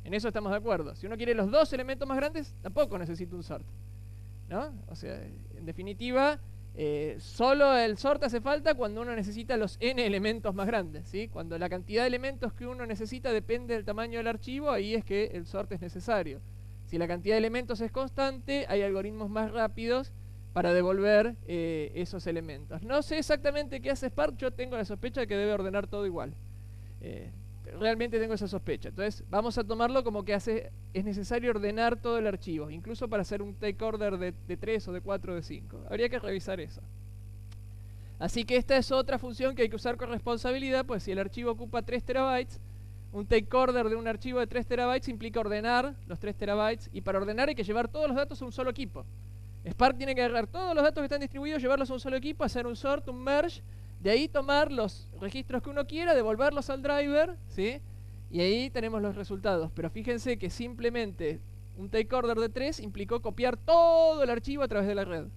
S1: En eso estamos de acuerdo. Si uno quiere los 2 elementos más grandes, tampoco necesita un sort, ¿no? O sea, en definitiva, solo el sort hace falta cuando uno necesita los n elementos más grandes, ¿sí? Cuando la cantidad de elementos que uno necesita depende del tamaño del archivo, ahí es que el sort es necesario. Si la cantidad de elementos es constante, hay algoritmos más rápidos para devolver esos elementos. No sé exactamente qué hace Spark, yo tengo la sospecha de que debe ordenar todo igual. Realmente tengo esa sospecha. Entonces vamos a tomarlo como que es necesario ordenar todo el archivo, incluso para hacer un take order de 3 o de 4 o de 5. Habría que revisar eso. Así que esta es otra función que hay que usar con responsabilidad, pues si el archivo ocupa 3 terabytes, un take order de un archivo de 3 terabytes implica ordenar los 3 terabytes, y para ordenar hay que llevar todos los datos a un solo equipo. Spark tiene que agarrar todos los datos que están distribuidos, llevarlos a un solo equipo, hacer un sort, un merge, de ahí tomar los registros que uno quiera, devolverlos al driver, ¿sí? Y ahí tenemos los resultados. Pero fíjense que simplemente un take order de 3 implicó copiar todo el archivo a través de la red,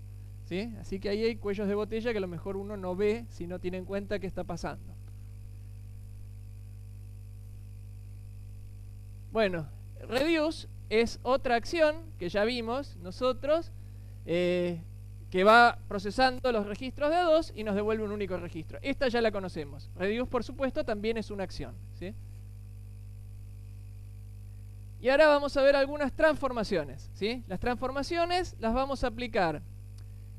S1: ¿sí? Así que ahí hay cuellos de botella que a lo mejor uno no ve si no tiene en cuenta qué está pasando. Bueno, reduce es otra acción que ya vimos nosotros, que va procesando los registros de A2 y nos devuelve un único registro. Esta ya la conocemos. Reduce, por supuesto, también es una acción, ¿sí? Y ahora vamos a ver algunas transformaciones, ¿sí? Las transformaciones las vamos a aplicar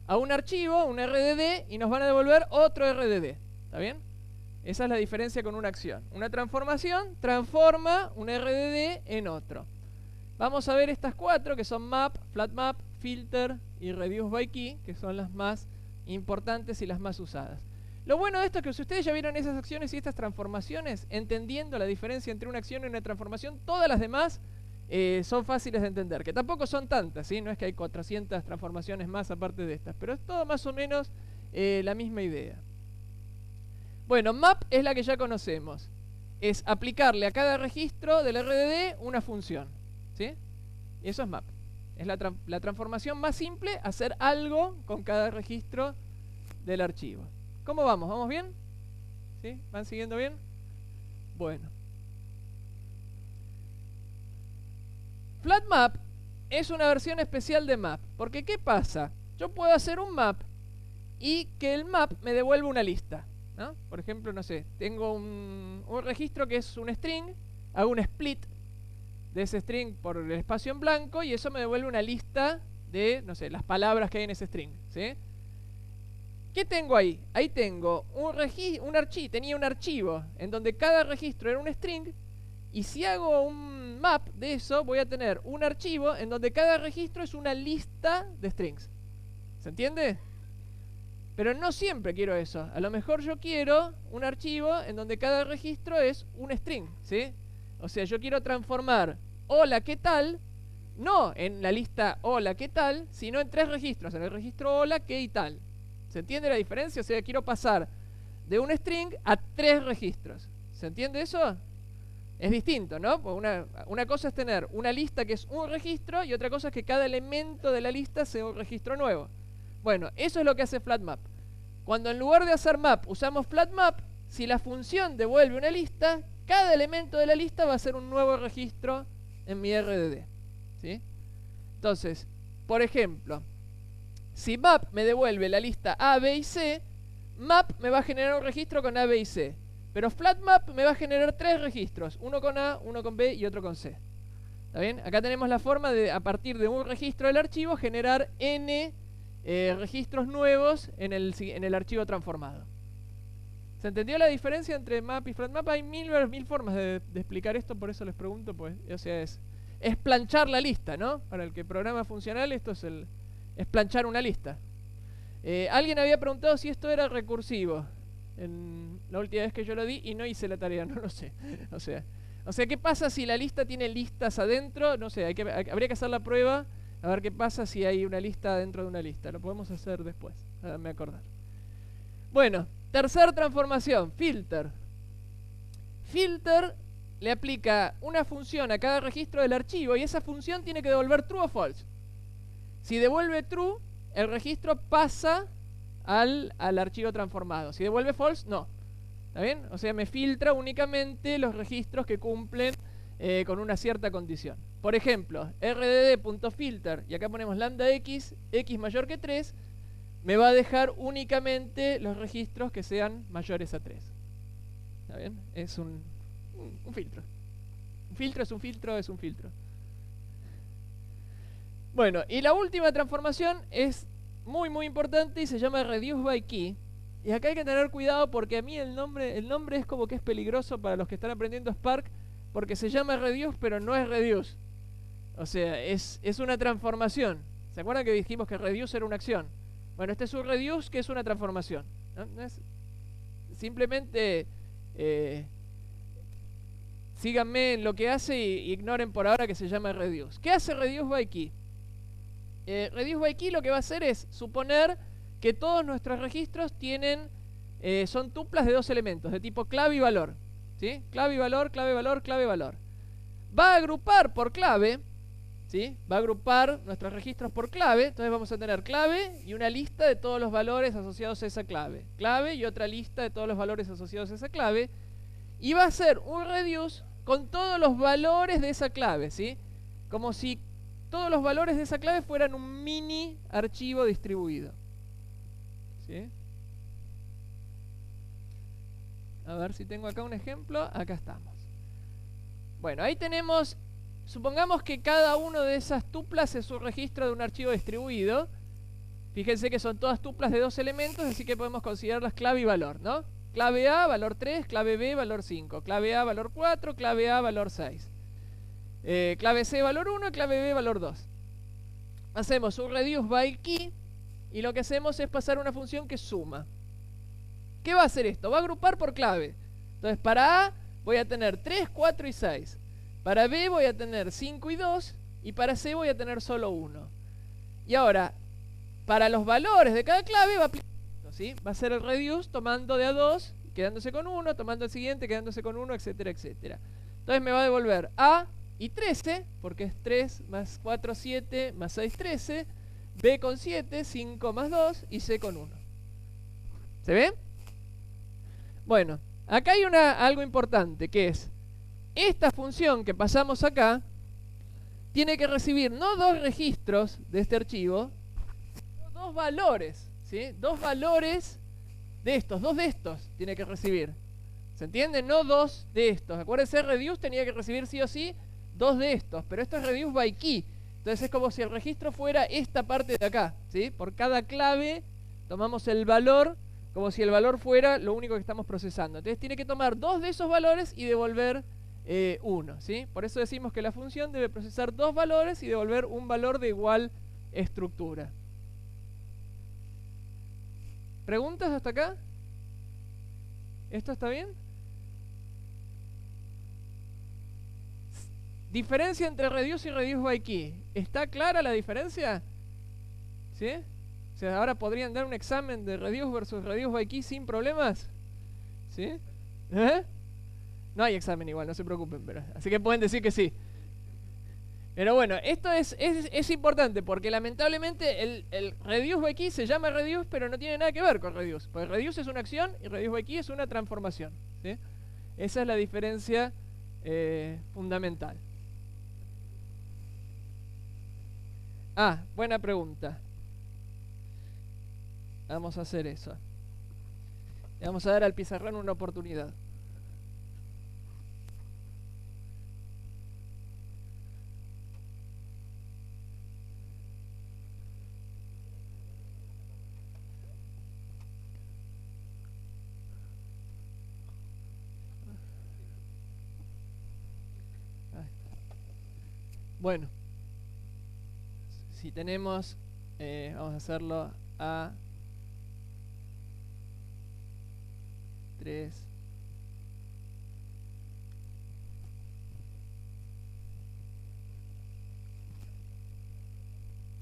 S1: a un archivo, un RDD, y nos van a devolver otro RDD. ¿Está bien? Esa es la diferencia con una acción. Una transformación transforma un RDD en otro. Vamos a ver estas 4 que son map, flat map, filter y reduce by key, que son las más importantes y las más usadas. Lo bueno de esto es que si ustedes ya vieron esas acciones y estas transformaciones, entendiendo la diferencia entre una acción y una transformación, todas las demás son fáciles de entender, que tampoco son tantas, ¿sí? No es que hay 400 transformaciones más aparte de estas, pero es todo más o menos la misma idea. Bueno, map es la que ya conocemos. Es aplicarle a cada registro del RDD una función, ¿sí? Y eso es map. Es la transformación más simple, hacer algo con cada registro del archivo. ¿Cómo vamos? ¿Vamos bien? ¿Sí? ¿Van siguiendo bien? Bueno. FlatMap es una versión especial de map. Porque ¿qué pasa? Yo puedo hacer un map y que el map me devuelva una lista, ¿no? Por ejemplo, no sé, tengo un registro que es un string, hago un split de ese string por el espacio en blanco y eso me devuelve una lista de, no sé, las palabras que hay en ese string, ¿sí? ¿Qué tengo ahí? Ahí tengo tenía un archivo en donde cada registro era un string, y si hago un map de eso, voy a tener un archivo en donde cada registro es una lista de strings. ¿Se entiende? Pero no siempre quiero eso. A lo mejor yo quiero un archivo en donde cada registro es un string, ¿sí? O sea, yo quiero transformar hola, ¿qué tal? No en la lista hola, ¿qué tal? Sino en 3 registros. En el registro hola, ¿qué y tal? ¿Se entiende la diferencia? O sea, quiero pasar de un string a 3 registros. ¿Se entiende eso? Es distinto, ¿no? Una cosa es tener una lista que es un registro y otra cosa es que cada elemento de la lista sea un registro nuevo. Bueno, eso es lo que hace FlatMap. Cuando en lugar de hacer map usamos FlatMap, si la función devuelve una lista, cada elemento de la lista va a ser un nuevo registro en mi RDD, ¿sí? Entonces, por ejemplo, si map me devuelve la lista A, B y C, map me va a generar un registro con A, B y C. Pero FlatMap me va a generar 3 registros, uno con A, uno con B y otro con C. ¿Está bien? Acá tenemos la forma de, a partir de un registro del archivo, generar n registros nuevos en el archivo transformado. ¿Se entendió la diferencia entre map y FlatMap? Hay mil formas de explicar esto, por eso les pregunto, pues, o sea, es planchar la lista, ¿no? Para el que programa funcional, esto es planchar una lista. Alguien había preguntado si esto era recursivo en la última vez que yo lo di y no hice la tarea, no lo sé. O sea, ¿qué pasa si la lista tiene listas adentro? No sé, habría que hacer la prueba a ver qué pasa si hay una lista dentro de una lista. Lo podemos hacer después, me acordar. Bueno, tercer transformación, filter. Filter le aplica una función a cada registro del archivo y esa función tiene que devolver true o false. Si devuelve true, el registro pasa al archivo transformado. Si devuelve false, no. ¿Está bien? O sea, me filtra únicamente los registros que cumplen con una cierta condición. Por ejemplo, rdd.filter, y acá ponemos lambda x, x mayor que 3, me va a dejar únicamente los registros que sean mayores a 3. ¿Está bien? Es un filtro. Un filtro es un filtro, es un filtro. Bueno, y la última transformación es muy importante y se llama reduce by key. Y acá hay que tener cuidado porque a mí el nombre es como que es peligroso para los que están aprendiendo Spark, porque se llama reduce pero no es reduce. O sea, es una transformación. ¿Se acuerdan que dijimos que reduce era una acción? Bueno, este es un reduce que es una transformación, ¿no? No es simplemente síganme en lo que hace y ignoren por ahora que se llama reduce. ¿Qué hace reduce by key? Reduce by key lo que va a hacer es suponer que todos nuestros registros tienen son tuplas de dos elementos, de tipo clave y valor. ¿Sí? Clave y valor, clave, valor, clave, valor. Va a agrupar por clave, ¿sí? Va a agrupar nuestros registros por clave. Entonces vamos a tener clave y una lista de todos los valores asociados a esa clave. Clave y otra lista de todos los valores asociados a esa clave. Y va a ser un reduce con todos los valores de esa clave, ¿sí? Como si todos los valores de esa clave fueran un mini archivo distribuido. ¿Sí? A ver si tengo acá un ejemplo. Acá estamos. Bueno, ahí tenemos, supongamos que cada uno de esas tuplas es un registro de un archivo distribuido. Fíjense que son todas tuplas de dos elementos, así que podemos considerarlas clave y valor, ¿no? Clave A, valor 3, clave B, valor 5, clave A, valor 4, clave A, valor 6. Clave C, valor 1, clave B, valor 2. Hacemos un reduce by key y lo que hacemos es pasar una función que suma. ¿Qué va a hacer esto? Va a agrupar por clave. Entonces para A voy a tener 3, 4 y 6. Para B voy a tener 5 y 2. Y para C voy a tener solo 1. Y ahora, para los valores de cada clave va a aplicar esto, ¿sí? Va a ser el reduce tomando de a 2, quedándose con 1, tomando el siguiente, quedándose con 1, etcétera, etcétera. Entonces me va a devolver A y 13, porque es 3 más 4, 7, más 6, 13. B con 7, 5 más 2 y C con 1. ¿Se ve? Bueno, acá hay algo importante, que es esta función que pasamos acá tiene que recibir no dos registros de este archivo, sino dos valores, ¿sí? Dos valores de estos, dos de estos tiene que recibir. ¿Se entiende? No dos de estos. Acuérdense, reduce tenía que recibir sí o sí dos de estos, pero esto es reduce by key. Entonces es como si el registro fuera esta parte de acá, ¿sí? Por cada clave tomamos el valor como si el valor fuera lo único que estamos procesando. Entonces tiene que tomar dos de esos valores y devolver uno, ¿sí? Por eso decimos que la función debe procesar dos valores y devolver un valor de igual estructura. ¿Preguntas hasta acá? ¿Esto está bien? Diferencia entre reduce y reduce by key. ¿Está clara la diferencia? ¿Sí? O sea, ahora podrían dar un examen de reduce versus reduce by key sin problemas. ¿Sí? ¿Eh? No hay examen igual, no se preocupen, pero así que pueden decir que sí. Pero bueno, esto es importante porque lamentablemente el reduce by key se llama reduce, pero no tiene nada que ver con reduce. Porque reduce es una acción y reduce by key es una transformación, ¿sí? Esa es la diferencia fundamental. Ah, buena pregunta. Vamos a hacer eso. Le vamos a dar al pizarrón una oportunidad. Bueno, si tenemos, vamos a hacerlo a 3.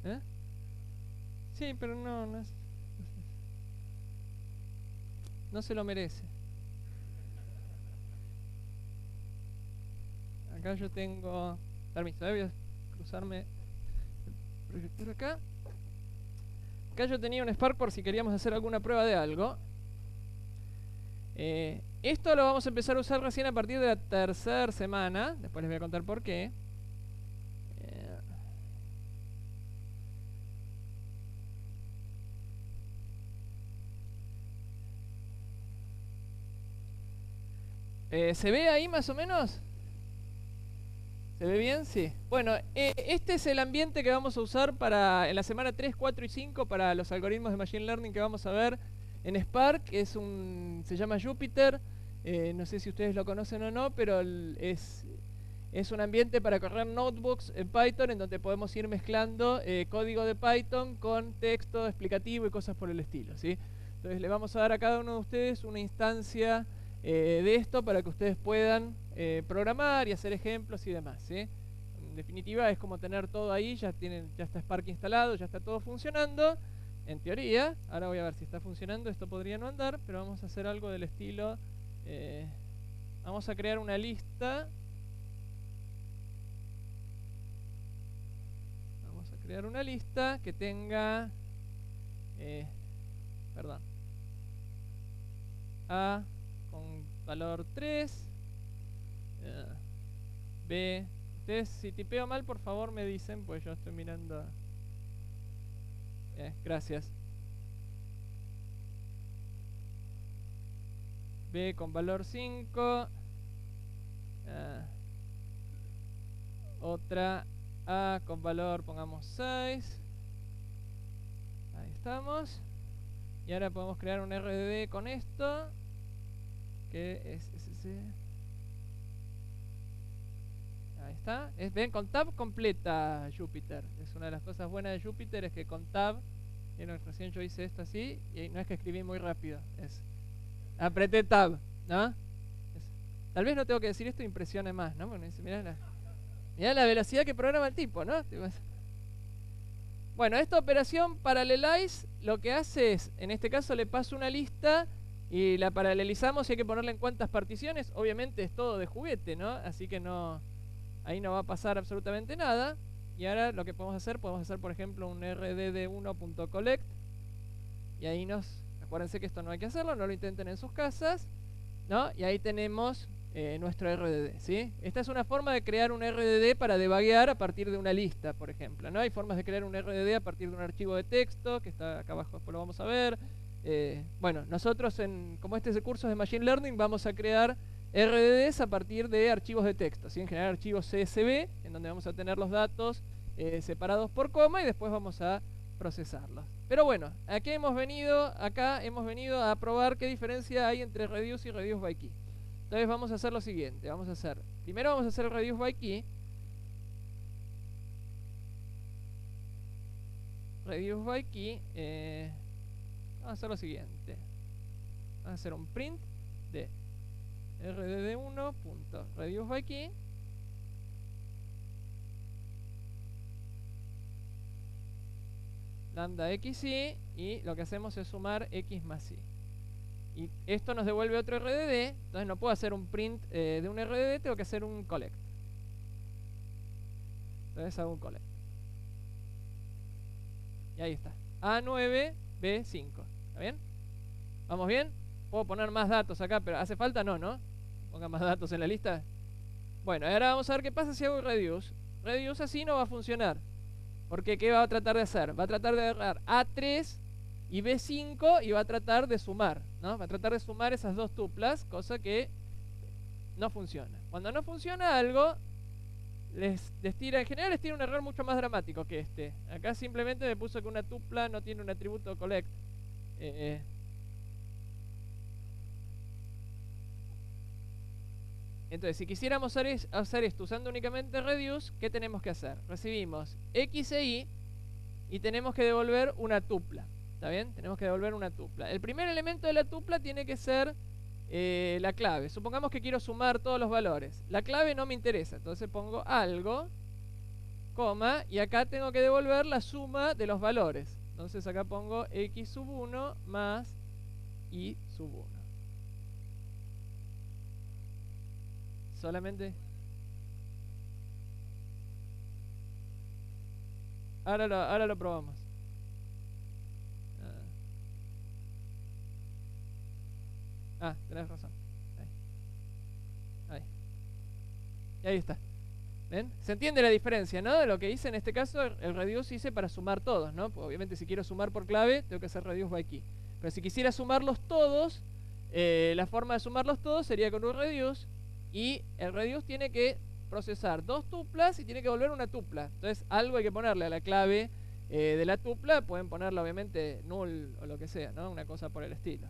S1: ¿Eh? Sí, pero no se lo merece. acá yo tengo... Permiso, voy a cruzarme el proyector acá. Acá yo tenía un Spark por si queríamos hacer alguna prueba de algo. Esto lo vamos a empezar a usar recién a partir de la tercera semana. Después les voy a contar por qué. ¿Se ve ahí más o menos? ¿Se ve bien? Sí. Bueno, este es el ambiente que vamos a usar para en la semana 3, 4 y 5 para los algoritmos de Machine Learning que vamos a ver en Spark. Se llama Jupyter. No sé si ustedes lo conocen o no, pero es un ambiente para correr notebooks en Python en donde podemos ir mezclando código de Python con texto explicativo y cosas por el estilo, ¿sí? Entonces le vamos a dar a cada uno de ustedes una instancia de esto para que ustedes puedan programar y hacer ejemplos y demás, ¿sí? En definitiva es como tener todo ahí, ya está Spark instalado, ya está todo funcionando, en teoría. Ahora voy a ver si está funcionando, esto podría no andar, pero vamos a hacer algo del estilo, vamos a crear una lista, que tenga, perdón, A con valor 3, B. Ustedes, si tipeo mal, por favor me dicen, pues yo estoy mirando. Gracias. B con valor 5. Otra A con valor, pongamos 6. Ahí estamos. Y ahora podemos crear un RDD con esto, que es SC. Ahí está. Ven, con tab completa Jupyter. Es una de las cosas buenas de Jupyter, es que con tab, recién yo hice esto así, y no es que escribí muy rápido, apreté tab, ¿no? Tal vez no tengo que decir esto, impresione más, ¿no? Bueno, mirá la velocidad que programa el tipo, ¿no? Bueno, esta operación parallelize lo que hace es, en este caso le paso una lista y la paralelizamos y hay que ponerle en cuántas particiones. Obviamente es todo de juguete, ¿no? Así que ahí no va a pasar absolutamente nada. Y ahora lo que podemos hacer por ejemplo un rdd1.collect. Y ahí acuérdense que esto no hay que hacerlo, no lo intenten en sus casas, ¿no? Y ahí tenemos nuestro RDD, ¿sí? Esta es una forma de crear un RDD para debuguear a partir de una lista, por ejemplo, ¿no? Hay formas de crear un RDD a partir de un archivo de texto, que está acá abajo, después lo vamos a ver. Bueno, nosotros, como este es el curso de Machine Learning, vamos a crear RDDs a partir de archivos de texto, ¿sí? En general archivos CSV, en donde vamos a tener los datos separados por coma y después vamos a procesarlos. Pero bueno, acá hemos venido a probar qué diferencia hay entre reduce y reduce by key. Entonces vamos a hacer lo siguiente, primero vamos a hacer el reduce by key. Reduce by key, vamos a hacer lo siguiente. Vamos a hacer un print de rdd1.reduce by key. Lambda xy, y lo que hacemos es sumar x más y. Y esto nos devuelve otro RDD, entonces no puedo hacer un print de un RDD, tengo que hacer un collect. Entonces hago un collect. Y ahí está. A9, B5. ¿Está bien? ¿Vamos bien? Puedo poner más datos acá, pero ¿hace falta? No. Ponga más datos en la lista. Bueno, ahora vamos a ver qué pasa si hago reduce. Reduce así no va a funcionar. Porque ¿qué va a tratar de hacer? Va a tratar de agarrar A3 y B5 y va a tratar de sumar, ¿no? Va a tratar de sumar esas dos tuplas, cosa que no funciona. Cuando no funciona algo, en general les tira un error mucho más dramático que este. Acá simplemente me puso que una tupla no tiene un atributo collect. Entonces, si quisiéramos hacer esto usando únicamente reduce, ¿qué tenemos que hacer? Recibimos x e y y tenemos que devolver una tupla. ¿Está bien? Tenemos que devolver una tupla. El primer elemento de la tupla tiene que ser la clave. Supongamos que quiero sumar todos los valores. La clave no me interesa, entonces pongo algo, coma, y acá tengo que devolver la suma de los valores. Entonces acá pongo x sub 1 más y sub 1. Solamente ahora lo probamos. Tenés razón. Ahí. Y ahí está. ¿Ven? Se entiende la diferencia, ¿no? De lo que hice en este caso, el reduce hice para sumar todos, ¿no? Pues obviamente si quiero sumar por clave, tengo que hacer reduce by key. Pero si quisiera sumarlos todos, la forma de sumarlos todos sería con un reduce. Y el reduce tiene que procesar 2 tuplas y tiene que volver una tupla. Entonces algo hay que ponerle a la clave de la tupla. Pueden ponerle obviamente null o lo que sea, ¿no? Una cosa por el estilo.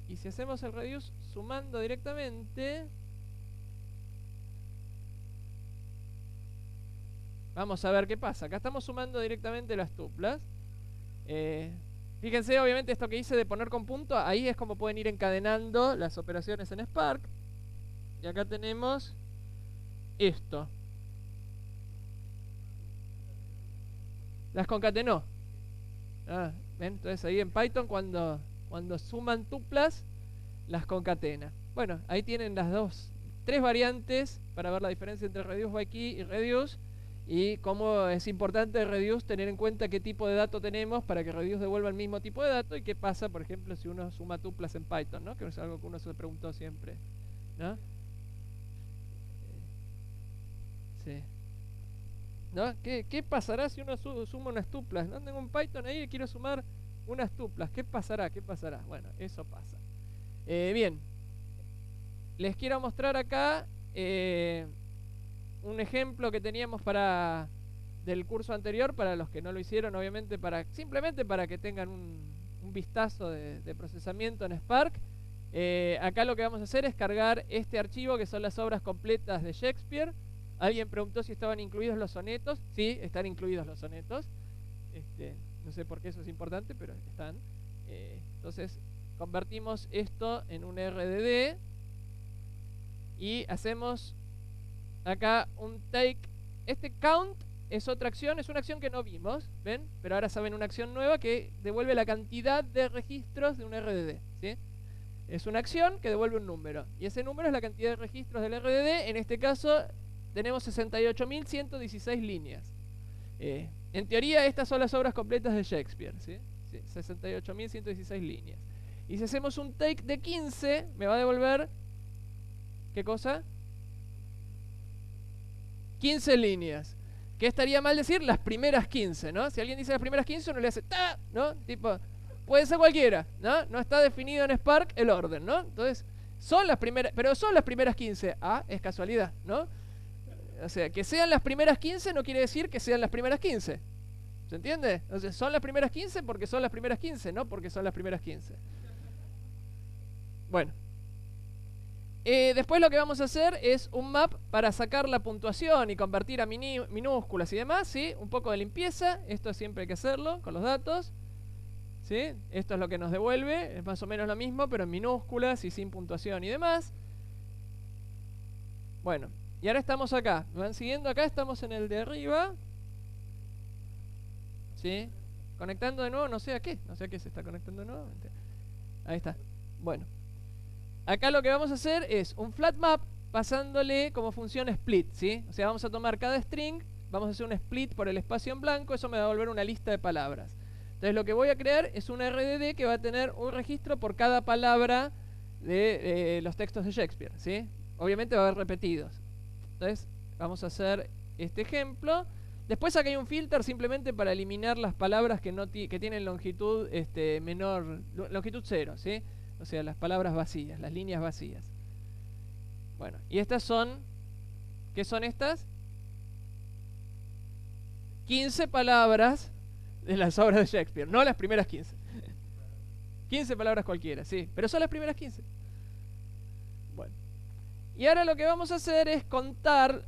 S1: Y si hacemos el reduce sumando directamente, vamos a ver qué pasa. Acá estamos sumando directamente las tuplas. Fíjense, obviamente, esto que hice de poner con punto, ahí es como pueden ir encadenando las operaciones en Spark. Y acá tenemos esto. Las concatenó. ¿Ven? Entonces ahí en Python cuando suman tuplas, las concatena. Bueno, ahí tienen las 3 variantes para ver la diferencia entre reduce by key y reduce. Y cómo es importante reduce tener en cuenta qué tipo de dato tenemos para que reduce devuelva el mismo tipo de dato. Y qué pasa, por ejemplo, si uno suma tuplas en Python, ¿no? Que es algo que uno se preguntó siempre, ¿no? Sí. ¿No? ¿Qué pasará si uno suma unas tuplas? ¿No? Tengo un Python ahí y quiero sumar unas tuplas. ¿Qué pasará? ¿Qué pasará? Bueno, eso pasa. Bien. Les quiero mostrar acá un ejemplo que teníamos del curso anterior, para los que no lo hicieron, obviamente, simplemente para que tengan un vistazo de procesamiento en Spark. Acá lo que vamos a hacer es cargar este archivo, que son las obras completas de Shakespeare. Alguien preguntó si estaban incluidos los sonetos. Sí, están incluidos los sonetos. No sé por qué eso es importante, pero están. Entonces, convertimos esto en un RDD y hacemos acá un take. Este count es otra acción, es una acción que no vimos, ¿ven? Pero ahora saben una acción nueva que devuelve la cantidad de registros de un RDD, ¿sí? Es una acción que devuelve un número, y ese número es la cantidad de registros del RDD. En este caso tenemos 68.116 líneas. En teoría estas son las obras completas de Shakespeare, ¿sí? 68.116 líneas. Y si hacemos un take de 15, me va a devolver, ¿qué cosa? 15 líneas. ¿Qué estaría mal decir? Las primeras 15, ¿no? Si alguien dice las primeras 15, uno le hace ¡ta! ¿No? Tipo, puede ser cualquiera, ¿no? No está definido en Spark el orden, ¿no? Entonces, son las primeras, pero son las primeras 15. Es casualidad, ¿no? O sea, que sean las primeras 15 no quiere decir que sean las primeras 15. ¿Se entiende? Entonces, son las primeras 15 porque son las primeras 15, no porque son las primeras 15. Bueno. Después lo que vamos a hacer es un map para sacar la puntuación y convertir a minúsculas y demás, ¿sí? Un poco de limpieza, esto siempre hay que hacerlo con los datos, ¿sí? Esto es lo que nos devuelve, es más o menos lo mismo, pero en minúsculas y sin puntuación y demás. Bueno, y ahora estamos acá, ¿me van siguiendo? Acá estamos en el de arriba, ¿sí? Conectando de nuevo, no sé a qué se está conectando de nuevo. Ahí está, bueno. Acá lo que vamos a hacer es un flat map pasándole como función split, ¿sí? O sea, vamos a tomar cada string, vamos a hacer un split por el espacio en blanco, eso me va a devolver una lista de palabras. Entonces lo que voy a crear es un RDD que va a tener un registro por cada palabra de los textos de Shakespeare, ¿sí? Obviamente va a haber repetidos. Entonces vamos a hacer este ejemplo. Después acá hay un filter simplemente para eliminar las palabras que tienen longitud menor, longitud 0, ¿sí? O sea, las palabras vacías, las líneas vacías. Bueno, y estas son, ¿qué son estas? 15 palabras de las obras de Shakespeare, no las primeras 15. 15 palabras cualquiera, sí, pero son las primeras 15. Bueno, y ahora lo que vamos a hacer es contar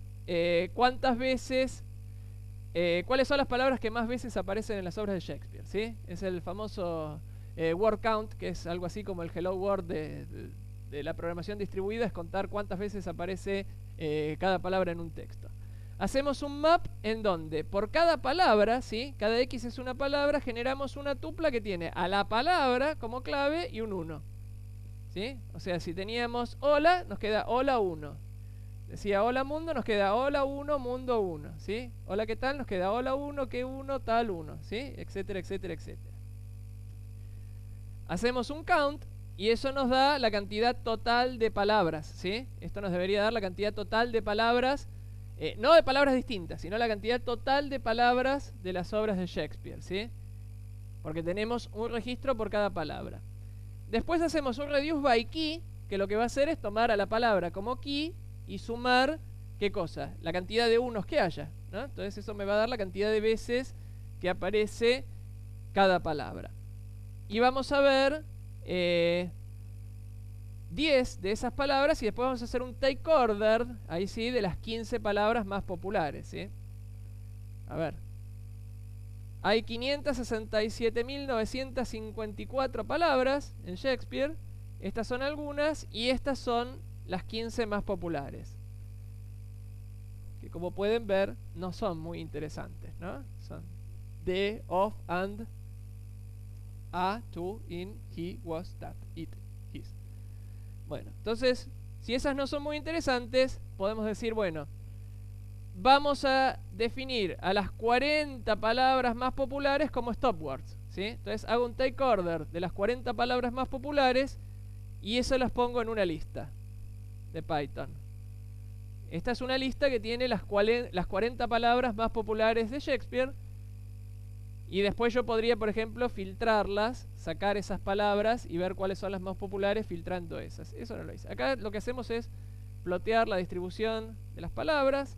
S1: cuántas veces, cuáles son las palabras que más veces aparecen en las obras de Shakespeare, ¿sí? Es el famoso word count, que es algo así como el hello world de la programación distribuida, es contar cuántas veces aparece cada palabra en un texto. Hacemos un map en donde por cada palabra, ¿sí? Cada X es una palabra, generamos una tupla que tiene a la palabra como clave y un 1, ¿sí? O sea, si teníamos hola, nos queda hola 1. Decía hola mundo, nos queda hola 1, mundo 1, ¿sí? Hola, ¿qué tal? Nos queda hola 1, que 1, tal 1, ¿sí? Etcétera, etcétera, etcétera. Hacemos un count y eso nos da la cantidad total de palabras, ¿sí? Esto nos debería dar la cantidad total de palabras, no de palabras distintas, sino la cantidad total de palabras de las obras de Shakespeare, ¿sí? Porque tenemos un registro por cada palabra. Después hacemos un reduce by key, que lo que va a hacer es tomar a la palabra como key y sumar, ¿qué cosa? La cantidad de unos que haya, ¿no? Entonces eso me va a dar la cantidad de veces que aparece cada palabra. Y vamos a ver 10 de esas palabras y después vamos a hacer un take order, ahí sí, de las 15 palabras más populares, ¿sí? A ver. Hay 567.954 palabras en Shakespeare. Estas son algunas y estas son las 15 más populares. Que como pueden ver no son muy interesantes, ¿no? Son de, of, and, a, to, in, he, was, that, it, his. Bueno, entonces, si esas no son muy interesantes, podemos decir, bueno, vamos a definir a las 40 palabras más populares como stop words, ¿sí? Entonces hago un take order de las 40 palabras más populares y eso las pongo en una lista de Python. Esta es una lista que tiene las 40 palabras más populares de Shakespeare y después yo podría, por ejemplo, filtrarlas, sacar esas palabras y ver cuáles son las más populares filtrando esas. Eso no lo hice. Acá lo que hacemos es plotear la distribución de las palabras.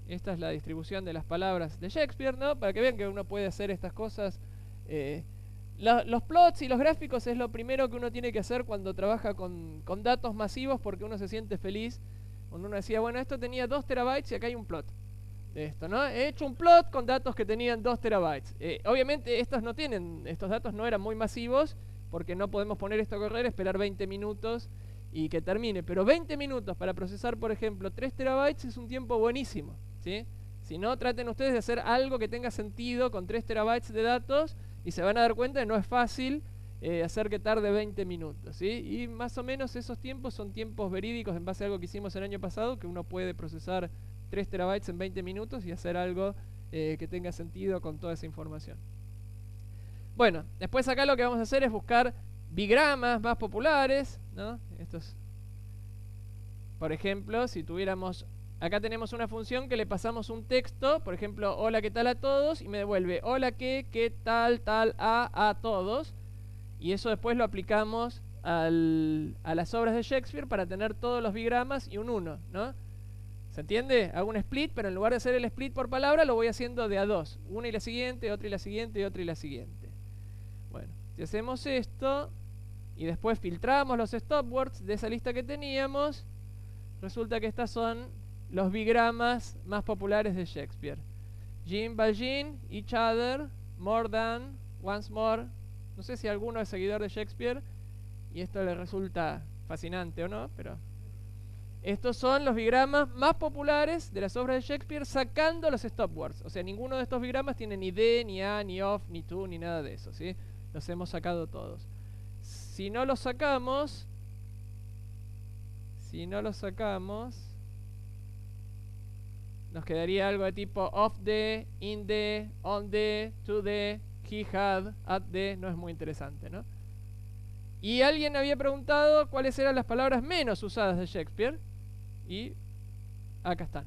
S1: Esta es la distribución de las palabras de Shakespeare, ¿no? Para que vean que uno puede hacer estas cosas. Los plots y los gráficos es lo primero que uno tiene que hacer cuando trabaja con datos masivos, porque uno se siente feliz. Cuando uno decía, bueno, esto tenía 2 terabytes y acá hay un plot de esto, ¿no? He hecho un plot con datos que tenían 2 terabytes. Obviamente estos datos no eran muy masivos, porque no podemos poner esto a correr, esperar 20 minutos y que termine. Pero 20 minutos para procesar, por ejemplo, 3 terabytes es un tiempo buenísimo, ¿sí? Si no, traten ustedes de hacer algo que tenga sentido con 3 terabytes de datos y se van a dar cuenta que no es fácil hacer que tarde 20 minutos, ¿sí? Y más o menos esos tiempos son tiempos verídicos en base a algo que hicimos el año pasado, que uno puede procesar 3 terabytes en 20 minutos y hacer algo que tenga sentido con toda esa información. Bueno, después acá lo que vamos a hacer es buscar bigramas más populares, ¿no? Estos, por ejemplo, si tuviéramos, acá tenemos una función que le pasamos un texto, por ejemplo, hola, ¿qué tal a todos? Y me devuelve, hola, ¿qué tal, a todos? Y eso después lo aplicamos a las obras de Shakespeare para tener todos los bigramas y un 1, ¿no? ¿Se entiende? Hago un split, pero en lugar de hacer el split por palabra, lo voy haciendo de a 2. Una y la siguiente, otra y la siguiente, y otra y la siguiente. Bueno, si hacemos esto y después filtramos los stopwords de esa lista que teníamos, resulta que estas son los bigramas más populares de Shakespeare. Jean Valjean, each other, more than, once more. No sé si alguno es seguidor de Shakespeare y esto le resulta fascinante o no, pero estos son los bigramas más populares de las obras de Shakespeare sacando los stopwords. O sea, ninguno de estos bigramas tiene ni de, ni a, ni of, ni to, ni nada de eso, ¿sí? Los hemos sacado todos. Si no los sacamos, nos quedaría algo de tipo of the, in the, on the, to the, he had, at the. No es muy interesante, ¿no? Y alguien había preguntado cuáles eran las palabras menos usadas de Shakespeare. Y acá están.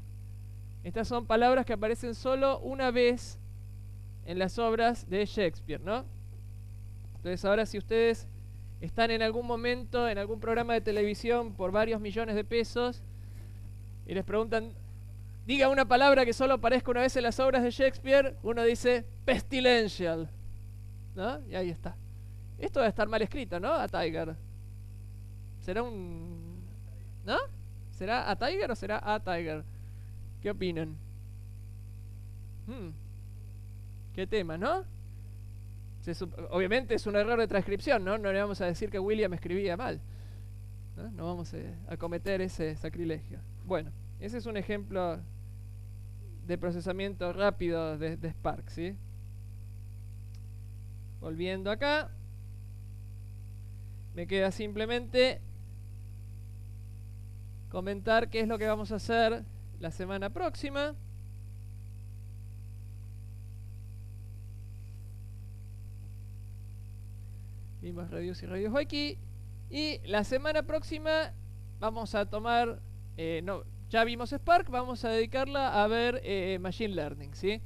S1: Estas son palabras que aparecen solo una vez en las obras de Shakespeare, ¿no? Entonces ahora, si ustedes están en algún momento en algún programa de televisión por varios millones de pesos y les preguntan, diga una palabra que solo aparezca una vez en las obras de Shakespeare, uno dice pestilential, ¿no? Y ahí está. Esto debe estar mal escrito, ¿no? A Tiger. ¿Será un... ¿no? ¿Será a Tiger o será a Tiger? ¿Qué opinan? ¿Qué tema, no? Obviamente es un error de transcripción, ¿no? No le vamos a decir que William escribía mal, ¿no? No vamos a cometer ese sacrilegio. Bueno, ese es un ejemplo de procesamiento rápido de Spark, ¿sí? Volviendo acá, me queda simplemente comentar qué es lo que vamos a hacer la semana próxima. Vimos reviews y reviews aquí. Y la semana próxima vamos a tomar, ya vimos Spark, vamos a dedicarla a ver Machine Learning, ¿sí?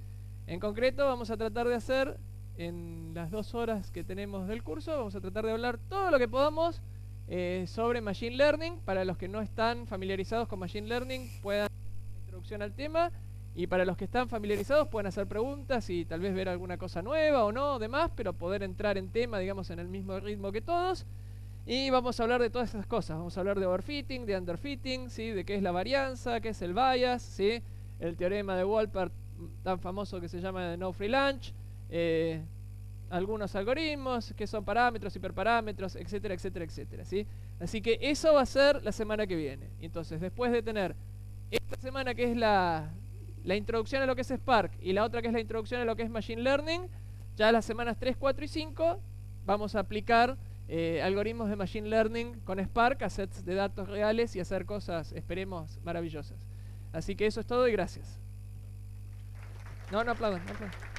S1: En concreto vamos a tratar de hacer, en las 2 horas que tenemos del curso, vamos a tratar de hablar todo lo que podamos sobre Machine Learning. Para los que no están familiarizados con Machine Learning, puedan hacer una introducción al tema. Y para los que están familiarizados pueden hacer preguntas y tal vez ver alguna cosa nueva o no, demás, pero poder entrar en tema, digamos, en el mismo ritmo que todos. Y vamos a hablar de todas esas cosas. Vamos a hablar de overfitting, de underfitting, ¿sí? De qué es la varianza, qué es el bias, ¿sí? El teorema de Wolpert tan famoso que se llama de no free lunch, algunos algoritmos, qué son parámetros, hiperparámetros, etcétera, etcétera, etcétera, ¿sí? Así que eso va a ser la semana que viene. Entonces, después de tener esta semana que es la introducción a lo que es Spark y la otra que es la introducción a lo que es Machine Learning, ya las semanas 3, 4 y 5 vamos a aplicar algoritmos de Machine Learning con Spark a sets de datos reales y hacer cosas, esperemos, maravillosas. Así que eso es todo y gracias. No aplaudan, no aplaudan.